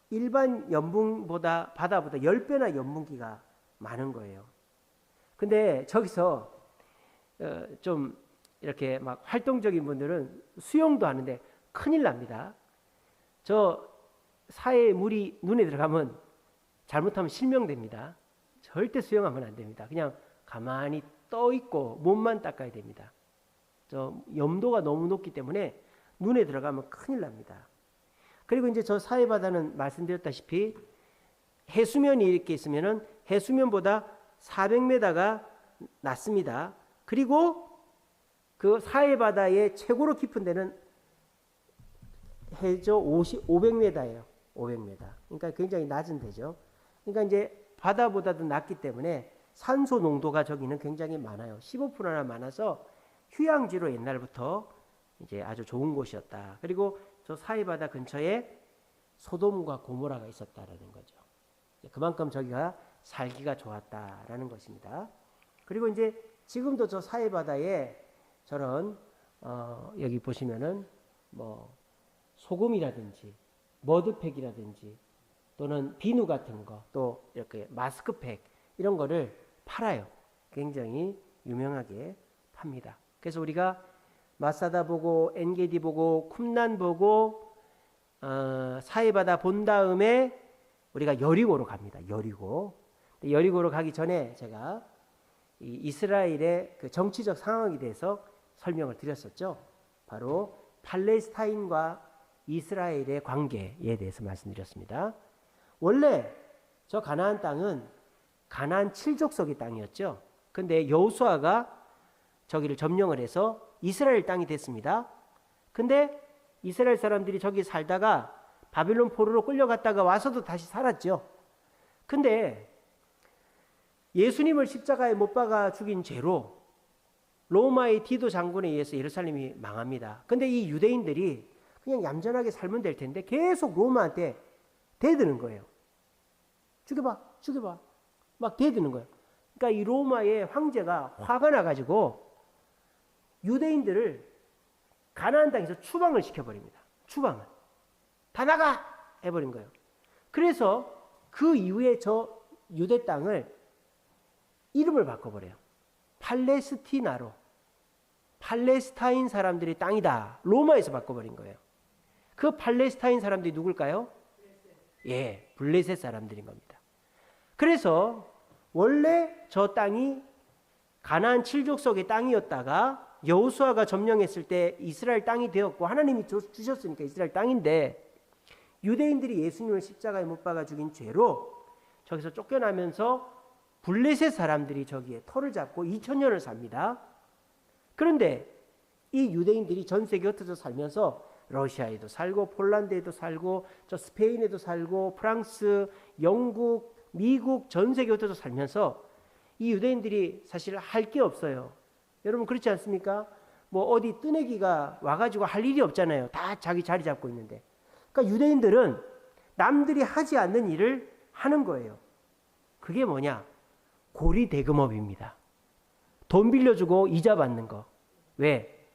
Speaker 1: 일반 염분보다 바다보다 10배나 염분기가 많은 거예요. 근데 저기서 좀 이렇게 막 활동적인 분들은 수영도 하는데 큰일 납니다. 저 사해 물이 눈에 들어가면 잘못하면 실명됩니다. 절대 수영하면 안 됩니다. 그냥 가만히 떠 있고 몸만 닦아야 됩니다. 저 염도가 너무 높기 때문에 눈에 들어가면 큰일 납니다. 그리고 이제 저 사해 바다는 말씀드렸다시피 해수면이 이렇게 있으면은 해수면보다 400m가 낮습니다. 그리고 그 사해 바다의 최고로 깊은 데는 해저 500m예요. 500m. 그러니까 굉장히 낮은 데죠. 그러니까 이제 바다보다도 낮기 때문에 산소 농도가 저기는 굉장히 많아요. 15%나 많아서 휴양지로 옛날부터 이제 아주 좋은 곳이었다. 그리고 저 사해 바다 근처에 소돔과 고모라가 있었다라는 거죠. 그만큼 저기가 살기가 좋았다라는 것입니다. 그리고 이제 지금도 저 사해 바다에 저런 여기 보시면은 뭐 소금이라든지 머드팩이라든지 또는 비누 같은 거 또 이렇게 마스크팩 이런 거를 팔아요. 굉장히 유명하게 팝니다. 그래서 우리가 마사다 보고 엔게디 보고 쿰난 보고 사해바다 본 다음에 우리가 여리고로 갑니다. 여리고로 가기 전에 제가 이 이스라엘의 그 정치적 상황에 대해서 설명을 드렸었죠. 바로 팔레스타인과 이스라엘의 관계에 대해서 말씀드렸습니다. 원래 저 가나안 땅은 가나안 7족속의 땅이었죠. 근데 여호수아가 저기를 점령을 해서 이스라엘 땅이 됐습니다. 근데 이스라엘 사람들이 저기 살다가 바빌론 포로로 끌려갔다가 와서도 다시 살았죠. 근데 예수님을 십자가에 못 박아 죽인 죄로 로마의 디도 장군에 의해서 예루살렘이 망합니다. 근데 이 유대인들이 그냥 얌전하게 살면 될 텐데 계속 로마한테 대드는 거예요. 죽여봐 막 대드는 거예요. 그러니까 이 로마의 황제가 화가 나가지고 유대인들을 가나안 땅에서 추방을 시켜버립니다. 추방을 다 나가 해버린 거예요. 그래서 그 이후에 저 유대 땅을 이름을 바꿔버려요. 팔레스티나로. 팔레스타인 사람들의 땅이다. 로마에서 바꿔버린 거예요. 그 팔레스타인 사람들이 누굴까요? 예, 블레셋 사람들인 겁니다. 그래서 원래 저 땅이 가나안 7족속의 땅이었다가 여호수아가 점령했을 때 이스라엘 땅이 되었고 하나님이 주셨으니까 이스라엘 땅인데 유대인들이 예수님을 십자가에 못 박아 죽인 죄로 저기서 쫓겨나면서 블레셋 사람들이 저기에 터를 잡고 2000년을 삽니다. 그런데 이 유대인들이 전 세계에 흩어져 살면서 러시아에도 살고 폴란드에도 살고 저 스페인에도 살고 프랑스, 영국, 미국 전 세계에 흩어져 살면서 이 유대인들이 사실 할 게 없어요. 여러분 그렇지 않습니까? 뭐 어디 뜨내기가 와가지고 할 일이 없잖아요. 다 자기 자리 잡고 있는데. 그러니까 유대인들은 남들이 하지 않는 일을 하는 거예요. 그게 뭐냐? 고리대금업입니다. 돈 빌려주고 이자 받는 거. 왜?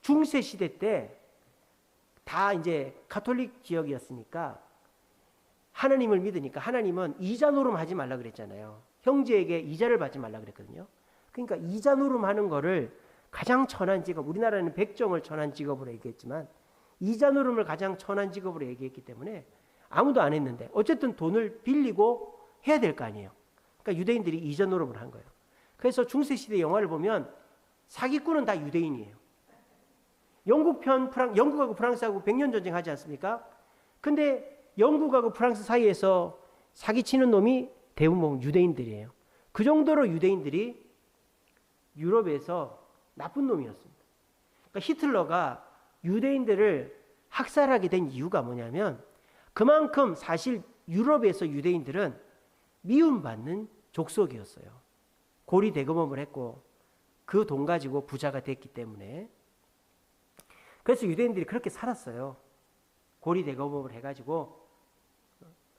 Speaker 1: 중세 시대 때 다 이제 가톨릭 지역이었으니까 하나님을 믿으니까 하나님은 이자 노름하지 말라 그랬잖아요. 형제에게 이자를 받지 말라 그랬거든요. 그러니까 이자 노름하는 거를 가장 천한 직업, 우리나라는 백정을 천한 직업으로 얘기했지만 이자 노름을 가장 천한 직업으로 얘기했기 때문에 아무도 안 했는데 어쨌든 돈을 빌리고 해야 될 거 아니에요. 그러니까 유대인들이 이자 노름을 한 거예요. 그래서 중세시대 영화를 보면 사기꾼은 다 유대인이에요. 영국하고 프랑스하고 100년 전쟁하지 않습니까? 근데 영국하고 프랑스 사이에서 사기치는 놈이 대부분 유대인들이에요. 그 정도로 유대인들이 유럽에서 나쁜 놈이었습니다. 그러니까 히틀러가 유대인들을 학살하게 된 이유가 뭐냐면 그만큼 사실 유럽에서 유대인들은 미움받는 족속이었어요. 고리대금업을 했고 그 돈 가지고 부자가 됐기 때문에. 그래서 유대인들이 그렇게 살았어요. 고리대금업을 해가지고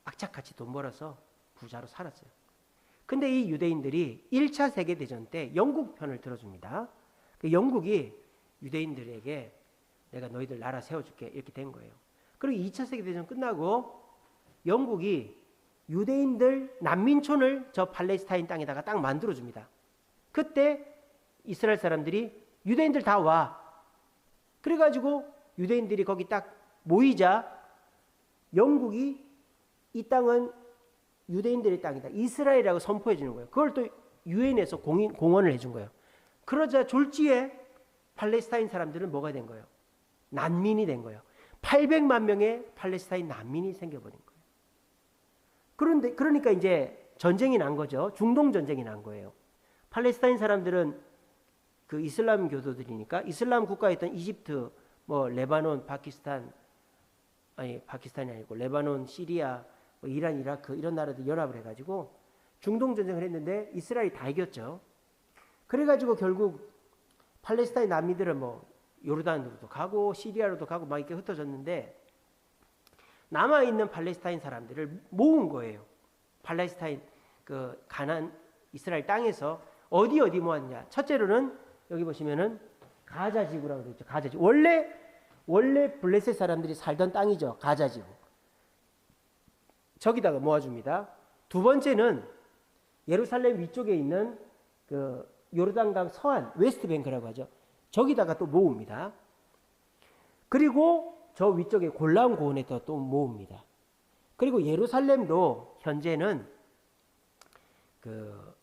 Speaker 1: 악착같이 돈 벌어서 부자로 살았어요. 근데 이 유대인들이 1차 세계대전 때 영국 편을 들어줍니다. 영국이 유대인들에게 내가 너희들 나라 세워줄게 이렇게 된 거예요. 그리고 2차 세계대전 끝나고 영국이 유대인들 난민촌을 저 팔레스타인 땅에다가 딱 만들어줍니다. 그때 이스라엘 사람들이 유대인들 다 와. 그래가지고 유대인들이 거기 딱 모이자 영국이 이 땅은 유대인들의 땅이다. 이스라엘이라고 선포해 주는 거예요. 그걸 또 유엔에서 공언을 해준 거예요. 그러자 졸지에 팔레스타인 사람들은 뭐가 된 거예요? 난민이 된 거예요. 800만 명의 팔레스타인 난민이 생겨버린 거예요. 그러니까 이제 전쟁이 난 거죠. 중동 전쟁이 난 거예요. 팔레스타인 사람들은 그 이슬람 교도들이니까 이슬람 국가였던 이집트, 뭐 레바논, 파키스탄이 아니고 레바논, 시리아, 뭐 이란, 이라크 이런 나라들 연합을 해가지고 중동 전쟁을 했는데 이스라엘이 다 이겼죠. 그래가지고 결국 팔레스타인 난민들은 뭐 요르단으로도 가고 시리아로도 가고 막 이렇게 흩어졌는데 남아있는 팔레스타인 사람들을 모은 거예요. 팔레스타인 그 가나안 이스라엘 땅에서 어디 모았냐. 첫째로는 여기 보시면은 가자 지구라고 되어 있죠. 가자 지구. 원래 블레셋 사람들이 살던 땅이죠. 가자 지구. 저기다가 모아줍니다. 두 번째는 예루살렘 위쪽에 있는 그 요르단강 서안 웨스트뱅크라고 하죠. 저기다가 또 모읍니다. 그리고 저 위쪽에 골라온 고원에 또 모읍니다. 그리고 예루살렘도 현재는 그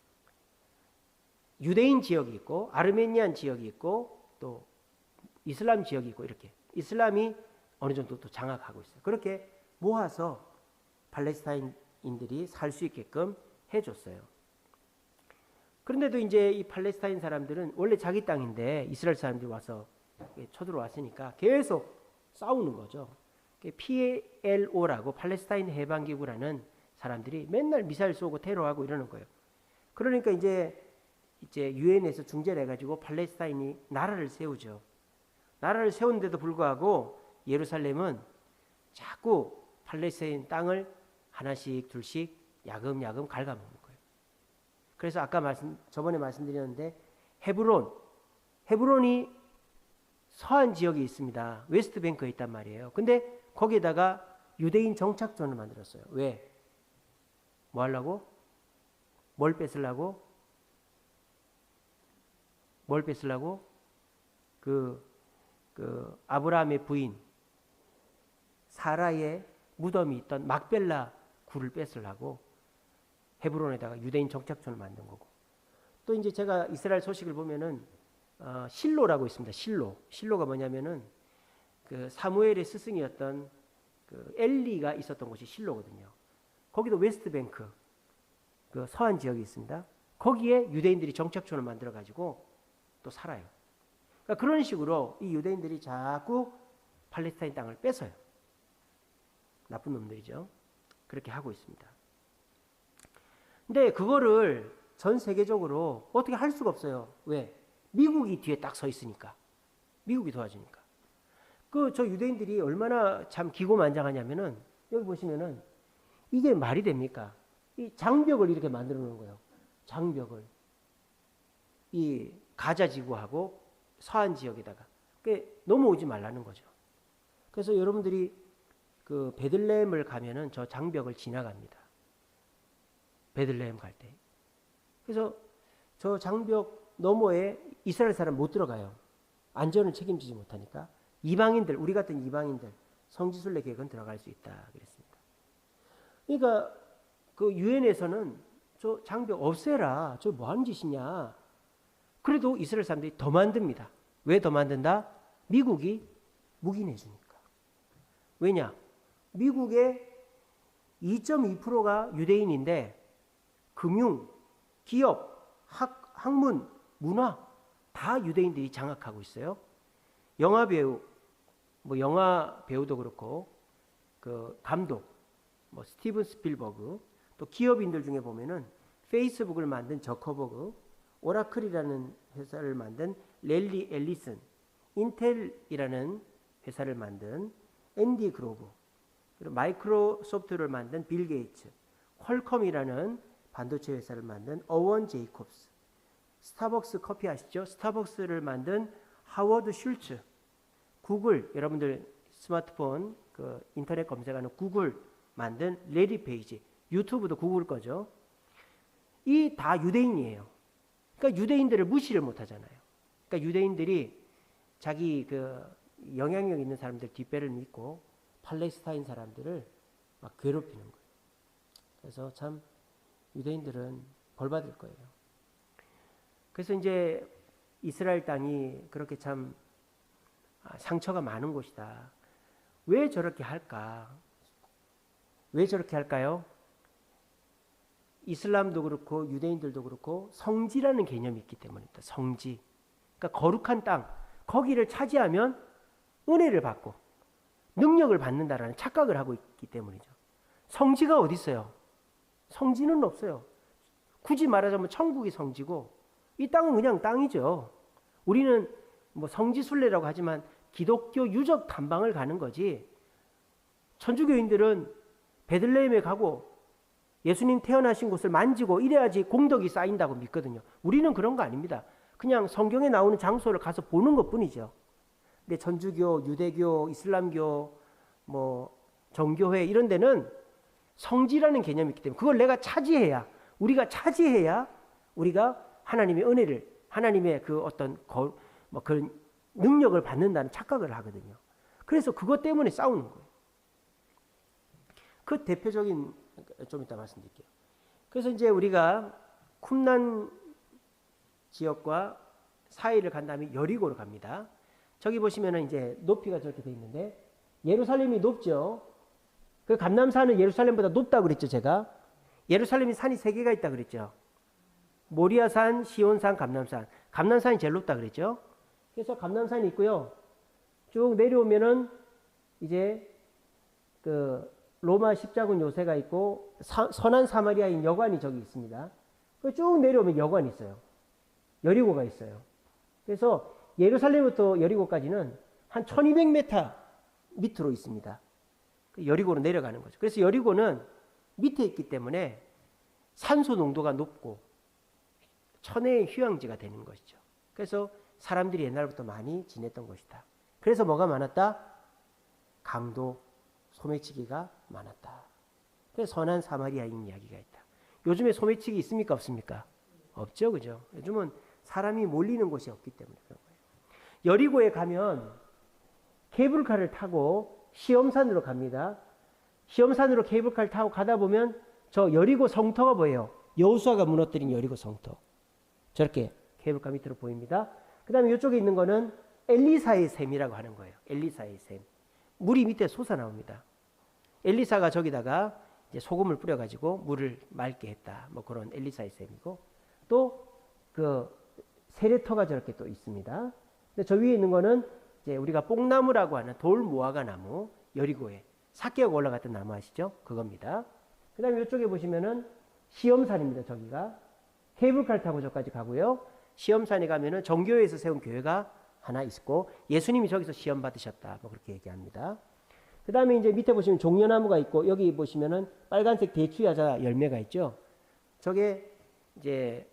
Speaker 1: 유대인 지역이 있고 아르메니안 지역이 있고 또 이슬람 지역이 있고 이렇게 이슬람이 어느 정도 또 장악하고 있어요. 그렇게 모아서 팔레스타인인들이 살 수 있게끔 해줬어요. 그런데도 이제 이 팔레스타인 사람들은 원래 자기 땅인데 이스라엘 사람들이 와서 쳐들어왔으니까 계속 싸우는 거죠. PLO라고 팔레스타인 해방기구라는 사람들이 맨날 미사일 쏘고 테러하고 이러는 거예요. 그러니까 이제 유엔에서 중재를 해가지고 팔레스타인이 나라를 세우죠. 나라를 세우는데도 불구하고 예루살렘은 자꾸 팔레스타인 땅을 하나씩 둘씩 야금야금 갉아먹는 거예요. 그래서 아까 저번에 말씀드렸는데 헤브론이 서안 지역에 있습니다. 웨스트뱅크에 있단 말이에요. 근데 거기에다가 유대인 정착촌을 만들었어요. 왜? 뭐 하려고? 뭘 뺏으려고? 그 아브라함의 부인 사라의 무덤이 있던 막벨라 굴을 뺏으려고 헤브론에다가 유대인 정착촌을 만든 거고. 또 이제 제가 이스라엘 소식을 보면은 실로라고 있습니다. 실로가 뭐냐면은 그 사무엘의 스승이었던 그 엘리가 있었던 곳이 실로거든요. 거기도 웨스트뱅크 그 서한 지역이 있습니다. 거기에 유대인들이 정착촌을 만들어 가지고 또 살아요. 그러니까 그런 식으로 이 유대인들이 자꾸 팔레스타인 땅을 뺏어요. 나쁜 놈들이죠. 그렇게 하고 있습니다. 근데 그거를 전 세계적으로 어떻게 할 수가 없어요. 왜? 미국이 뒤에 딱 서 있으니까. 미국이 도와주니까. 저 유대인들이 얼마나 참 기고만장하냐면은 여기 보시면은 이게 말이 됩니까? 이 장벽을 이렇게 만들어 놓은 거예요. 장벽을. 이 가자 지구하고 서한 지역에다가. 넘어오지 말라는 거죠. 그래서 여러분들이 그 베들레헴을 가면은 저 장벽을 지나갑니다. 베들레헴 갈 때. 그래서 저 장벽 너머에 이스라엘 사람 못 들어가요. 안전을 책임지지 못하니까. 이방인들, 우리 같은 이방인들, 성지순례 계획은 들어갈 수 있다 그랬습니다. 그러니까 그 유엔에서는 저 장벽 없애라. 저 뭐 하는 짓이냐. 그래도 이스라엘 사람들이 더 만듭니다. 왜 더 만든다? 미국이 무기 내주니까. 왜냐? 미국의 2.2%가 유대인인데 금융, 기업, 학문, 문화 다 유대인들이 장악하고 있어요. 영화 배우, 영화 배우도 그렇고 그 감독, 스티븐 스필버그, 또 기업인들 중에 보면은 페이스북을 만든 저커버그, 오라클이라는 회사를 만든 랠리 앨리슨, 인텔이라는 회사를 만든 앤디 그로브, 그리고 마이크로소프트를 만든 빌 게이츠, 퀄컴이라는 반도체 회사를 만든 어원 제이콥스, 스타벅스 커피 아시죠? 스타벅스를 만든 하워드 슐츠, 구글, 여러분들 스마트폰 그 인터넷 검색하는 구글 만든 레리 페이지, 유튜브도 구글 거죠. 이 다 유대인이에요. 그러니까 유대인들을 무시를 못 하잖아요. 그러니까 유대인들이 자기 그 영향력 있는 사람들 뒷배를 믿고 팔레스타인 사람들을 막 괴롭히는 거예요. 그래서 참 유대인들은 벌 받을 거예요. 그래서 이제 이스라엘 땅이 그렇게 참 상처가 많은 곳이다. 왜 저렇게 할까? 왜 저렇게 할까요? 이슬람도 그렇고 유대인들도 그렇고 성지라는 개념이 있기 때문입니다. 성지. 그러니까 거룩한 땅, 거기를 차지하면 은혜를 받고 능력을 받는다라는 착각을 하고 있기 때문이죠. 성지가 어디 있어요? 성지는 없어요. 굳이 말하자면 천국이 성지고 이 땅은 그냥 땅이죠. 우리는 성지순례라고 하지만 기독교 유적 탐방을 가는 거지. 천주교인들은 베들레헴에 가고 예수님 태어나신 곳을 만지고 이래야지 공덕이 쌓인다고 믿거든요. 우리는 그런 거 아닙니다. 그냥 성경에 나오는 장소를 가서 보는 것뿐이죠. 근데 천주교, 유대교, 이슬람교, 정교회 이런 데는 성지라는 개념이 있기 때문에 그걸 내가 차지해야, 우리가 차지해야 우리가 하나님의 은혜를, 하나님의 그 어떤 그런 능력을 받는다는 착각을 하거든요. 그래서 그것 때문에 싸우는 거예요. 그 대표적인, 좀 이따 말씀드릴게요. 그래서 이제 우리가 쿰난 지역과 사이를 간 다음에 여리고로 갑니다. 저기 보시면은 이제 높이가 저렇게 돼 있는데 예루살렘이 높죠. 그 감람산은 예루살렘보다 높다고 그랬죠, 제가. 예루살렘이 산이 3개가 있다 그랬죠. 모리아산, 시온산, 감람산. 감람산이 제일 높다 그랬죠. 그래서 감람산이 있고요. 쭉 내려오면은 이제 그 로마 십자군 요새가 있고 선한 사마리아인 여관이 저기 있습니다. 쭉 내려오면 여관이 있어요. 여리고가 있어요. 그래서 예루살렘부터 여리고까지는 한 1200m 밑으로 있습니다. 여리고로 내려가는 거죠. 그래서 여리고는 밑에 있기 때문에 산소 농도가 높고 천혜의 휴양지가 되는 것이죠. 그래서 사람들이 옛날부터 많이 지냈던 것이다. 그래서 뭐가 많았다? 강도, 소매치기가 많았다. 그래서 선한 사마리아인 이야기가 있다. 요즘에 소매치기 있습니까? 없습니까? 없죠, 그죠? 요즘은 사람이 몰리는 곳이 없기 때문에 그런 거예요. 여리고에 가면 케이블카를 타고 시험산으로 갑니다. 시험산으로 케이블카를 타고 가다 보면 저 여리고 성터가 보여요. 여호수아가 무너뜨린 여리고 성터. 저렇게 케이블카 밑으로 보입니다. 그 다음에 이쪽에 있는 거는 엘리사의 샘이라고 하는 거예요. 엘리사의 샘. 물이 밑에 솟아나옵니다. 엘리사가 저기다가 이제 소금을 뿌려가지고 물을 맑게 했다. 뭐 그런 엘리사의 샘이고, 또 그 세례터가 저렇게 또 있습니다. 근데 저 위에 있는 거는 이제 우리가 뽕나무라고 하는 돌 무화과 나무, 여리고에 삭개가 올라갔던 나무 아시죠? 그겁니다. 그 다음에 이쪽에 보시면은 시험산입니다. 저기가 케이블카를 타고 저까지 가고요. 시험산에 가면은 정교회에서 세운 교회가 하나 있고, 예수님이 저기서 시험 받으셨다. 뭐 그렇게 얘기합니다. 그 다음에 이제 밑에 보시면 종려나무가 있고, 여기 보시면은 빨간색 대추야자 열매가 있죠. 저게 이제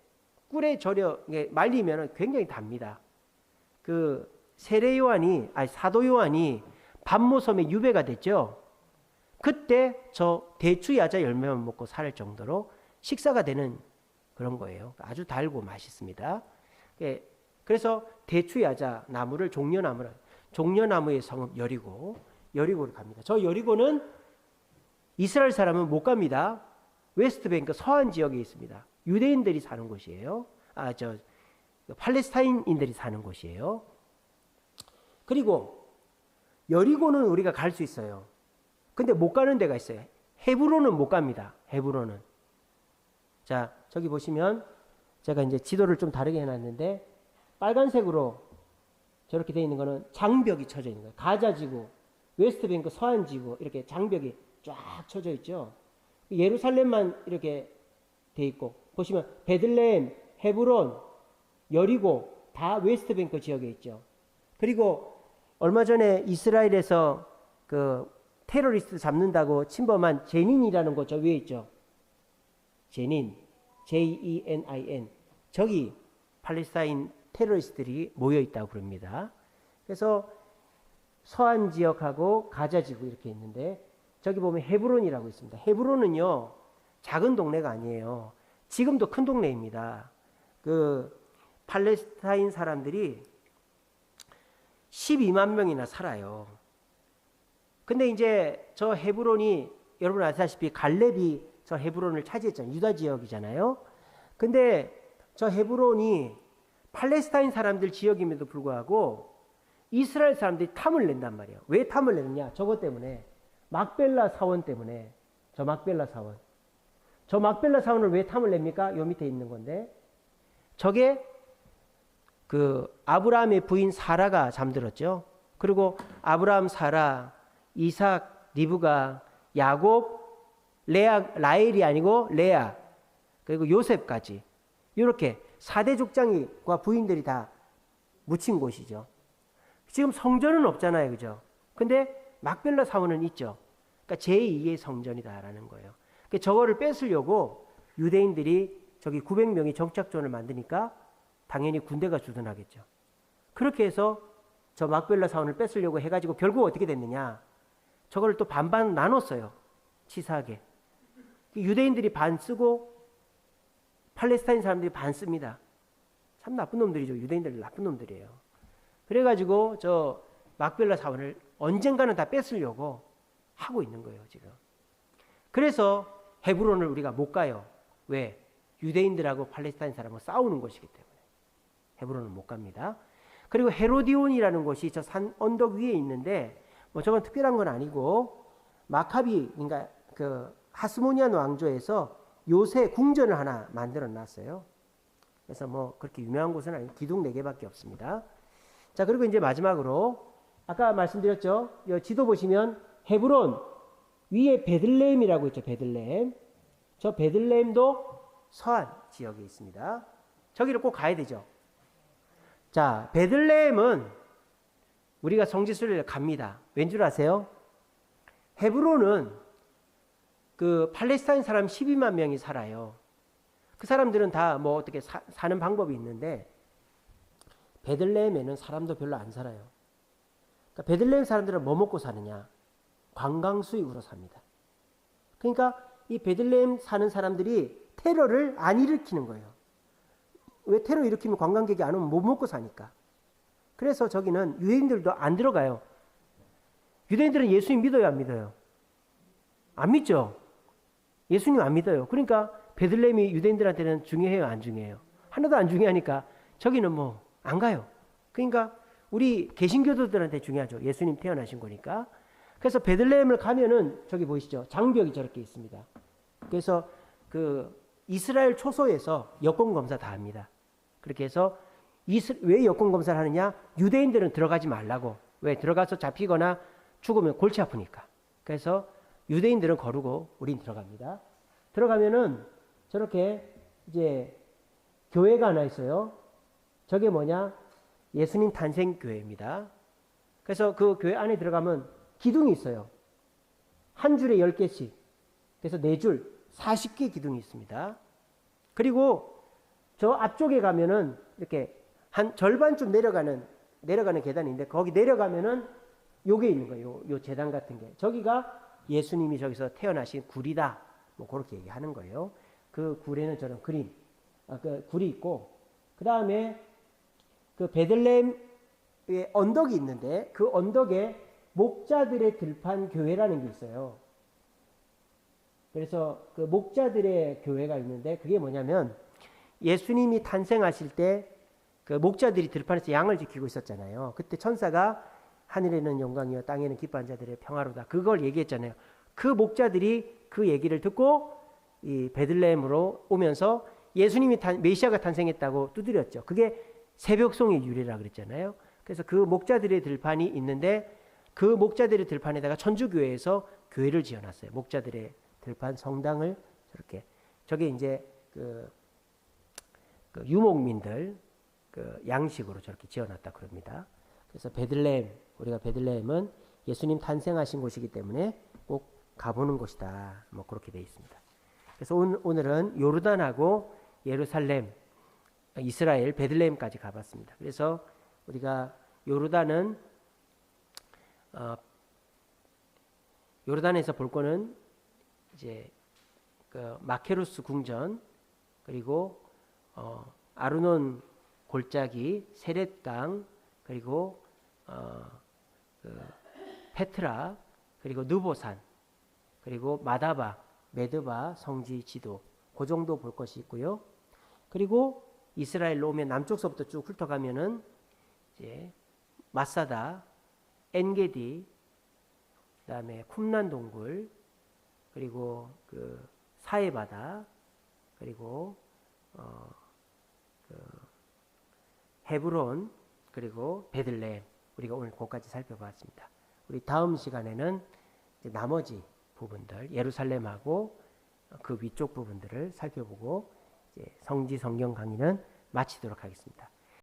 Speaker 1: 꿀에 절여 말리면은 굉장히 답니다. 그 사도 요한이 밤모섬에 유배가 됐죠. 그때 저 대추야자 열매만 먹고 살 정도로 식사가 되는 그런 거예요. 아주 달고 맛있습니다. 그래서 대추야자 나무를 종려나무의 성읍 여리고를 갑니다. 저 여리고는 이스라엘 사람은 못 갑니다. 웨스트뱅크 서안 지역에 있습니다. 유대인들이 사는 곳이에요. 팔레스타인인들이 사는 곳이에요. 그리고 여리고는 우리가 갈 수 있어요. 근데 못 가는 데가 있어요. 헤브론은 못 갑니다. 헤브론은. 자, 저기 보시면 제가 이제 지도를 좀 다르게 해놨는데, 빨간색으로 저렇게 되어 있는 거는 장벽이 쳐져 있는 거예요. 가자지구, 웨스트뱅크 서안지구, 이렇게 장벽이 쫙 쳐져 있죠. 예루살렘만 이렇게 돼 있고, 보시면 베들레헴, 헤브론, 여리고 다 웨스트뱅크 지역에 있죠. 그리고 얼마 전에 이스라엘에서 그 테러리스트 잡는다고 침범한 제닌이라는 곳 저 위에 있죠. 제닌, Jenin. 저기 팔레스타인 테러리스트들이 모여 있다고 그럽니다. 그래서 서안 지역하고 가자 지구 이렇게 있는데, 저기 보면 헤브론이라고 있습니다. 헤브론은요, 작은 동네가 아니에요. 지금도 큰 동네입니다. 그 팔레스타인 사람들이 12만 명이나 살아요. 근데 이제 저 헤브론이 여러분 아시다시피 갈렙이 저 헤브론을 차지했잖아요. 유다 지역이잖아요. 근데 저 헤브론이 팔레스타인 사람들 지역임에도 불구하고 이스라엘 사람들이 탐을 낸단 말이에요. 왜 탐을 내느냐? 저것 때문에. 막벨라 사원 때문에. 저 막벨라 사원. 저 막벨라 사원을 왜 탐을 냅니까? 요 밑에 있는 건데, 저게 그 아브라함의 부인 사라가 잠들었죠. 그리고 아브라함, 사라, 이삭, 리브가, 야곱, 라헬이 아니고 레아, 그리고 요셉까지 이렇게 4대 족장과 부인들이 다 묻힌 곳이죠. 지금 성전은 없잖아요. 그죠? 근데 막벨라 사원은 있죠. 그러니까 제2의 성전이다라는 거예요. 그러니까 저거를 뺏으려고 유대인들이 저기 900명이 정착존을 만드니까 당연히 군대가 주둔하겠죠. 그렇게 해서 저 막벨라 사원을 뺏으려고 해가지고 결국 어떻게 됐느냐. 저거를 또 반반 나눴어요. 치사하게. 유대인들이 반 쓰고 팔레스타인 사람들이 반 씁니다. 참 나쁜 놈들이죠. 유대인들 나쁜 놈들이에요. 그래가지고 저 막벨라 사원을 언젠가는 다 뺏으려고 하고 있는 거예요. 지금. 그래서 헤브론을 우리가 못 가요. 왜? 유대인들하고 팔레스타인 사람하고 싸우는 곳이기 때문에 헤브론은 못 갑니다. 그리고 헤로디온이라는 곳이 저 산 언덕 위에 있는데, 뭐 저건 특별한 건 아니고, 마카비, 그러니까 그 하스모니안 왕조에서 요새 궁전을 하나 만들어 놨어요. 그래서 뭐 그렇게 유명한 곳은 아니고 기둥 4개밖에 없습니다. 자, 그리고 이제 마지막으로 아까 말씀드렸죠. 이 지도 보시면 헤브론 위에 베들레헴이라고 있죠. 베들레헴. 저 베들레헴도 서안 지역에 있습니다. 저기를 꼭 가야 되죠. 자, 베들레헴은 우리가 성지순례를 갑니다. 왠 줄 아세요? 헤브론은 그 팔레스타인 사람 12만 명이 살아요. 그 사람들은 다 뭐 어떻게 사는 방법이 있는데, 베들레헴에는 사람도 별로 안 살아요. 그러니까 베들레헴 사람들은 뭐 먹고 사느냐? 관광 수익으로 삽니다. 그러니까 이 베들레헴 사는 사람들이 테러를 안 일으키는 거예요. 왜? 테러 일으키면 관광객이 안 오면 못 먹고 사니까. 그래서 저기는 유대인들도 안 들어가요. 유대인들은 예수님 믿어요, 안 믿어요? 안 믿죠? 예수님 안 믿어요. 그러니까 베들레헴이 유대인들한테는 중요해요, 안 중요해요? 하나도 안 중요하니까 저기는 뭐 안 가요. 그러니까 우리 개신교도들한테 중요하죠. 예수님 태어나신 거니까. 그래서 베들레헴을 가면은 저기 보이시죠? 장벽이 저렇게 있습니다. 그래서 그 이스라엘 초소에서 여권 검사 다 합니다. 그렇게 해서 왜 여권 검사를 하느냐? 유대인들은 들어가지 말라고. 왜? 들어가서 잡히거나 죽으면 골치 아프니까. 그래서 유대인들은 거르고 우린 들어갑니다. 들어가면은 저렇게 이제 교회가 하나 있어요. 저게 뭐냐? 예수님 탄생 교회입니다. 그래서 그 교회 안에 들어가면 기둥이 있어요. 한 줄에 10개씩. 그래서 4줄, 40개 기둥이 있습니다. 그리고 저 앞쪽에 가면은 이렇게 한 절반쯤 내려가는 계단인데 거기 내려가면은 요게 있는 거예요. 요 제단 같은 게. 저기가 예수님이 저기서 태어나신 굴이다. 뭐 그렇게 얘기하는 거예요. 그 굴에는 저런 그림, 그 굴이 있고, 그 다음에 그 베들레헴에 언덕이 있는데 그 언덕에 목자들의 들판 교회라는 게 있어요. 그래서 그 목자들의 교회가 있는데 그게 뭐냐면 예수님이 탄생하실 때 그 목자들이 들판에서 양을 지키고 있었잖아요. 그때 천사가 하늘에는 영광이요 땅에는 기뻐한 자들의 평화로다. 그걸 얘기했잖아요. 그 목자들이 그 얘기를 듣고 이 베들레헴으로 오면서 예수님이 메시아가 탄생했다고 두드렸죠. 그게 새벽송의 유래라 그랬잖아요. 그래서 그 목자들의 들판이 있는데 그 목자들의 들판에다가 천주교회에서 교회를 지어놨어요. 목자들의 들판 성당을 저렇게. 저게 이제 그 유목민들 그 양식으로 저렇게 지어놨다 그럽니다. 그래서 베들레헴, 우리가 베들레헴은 예수님 탄생하신 곳이기 때문에 꼭 가보는 곳이다. 뭐 그렇게 되어 있습니다. 그래서 오늘은 요르단하고 예루살렘, 이스라엘, 베들레헴까지 가봤습니다. 그래서 우리가 요르단은 요르단에서 볼 거는 이제 그 마케루스 궁전, 그리고 아르논 골짜기, 세렛강, 그리고 그 페트라, 그리고 느보산, 그리고 마다바, 메드바, 성지, 지도, 그 정도 볼 것이 있고요. 그리고 이스라엘로 오면 남쪽서부터 쭉 훑어가면은 이제 마사다, 엔게디, 그다음에 쿰란 동굴, 그리고 그 사해바다, 그리고 그 헤브론, 그리고 베들레헴, 우리가 오늘 그것까지 살펴봤습니다. 우리 다음 시간에는 이제 나머지 부분들, 예루살렘하고 그 위쪽 부분들을 살펴보고 이제 성지 성경 강의는 마치도록 하겠습니다.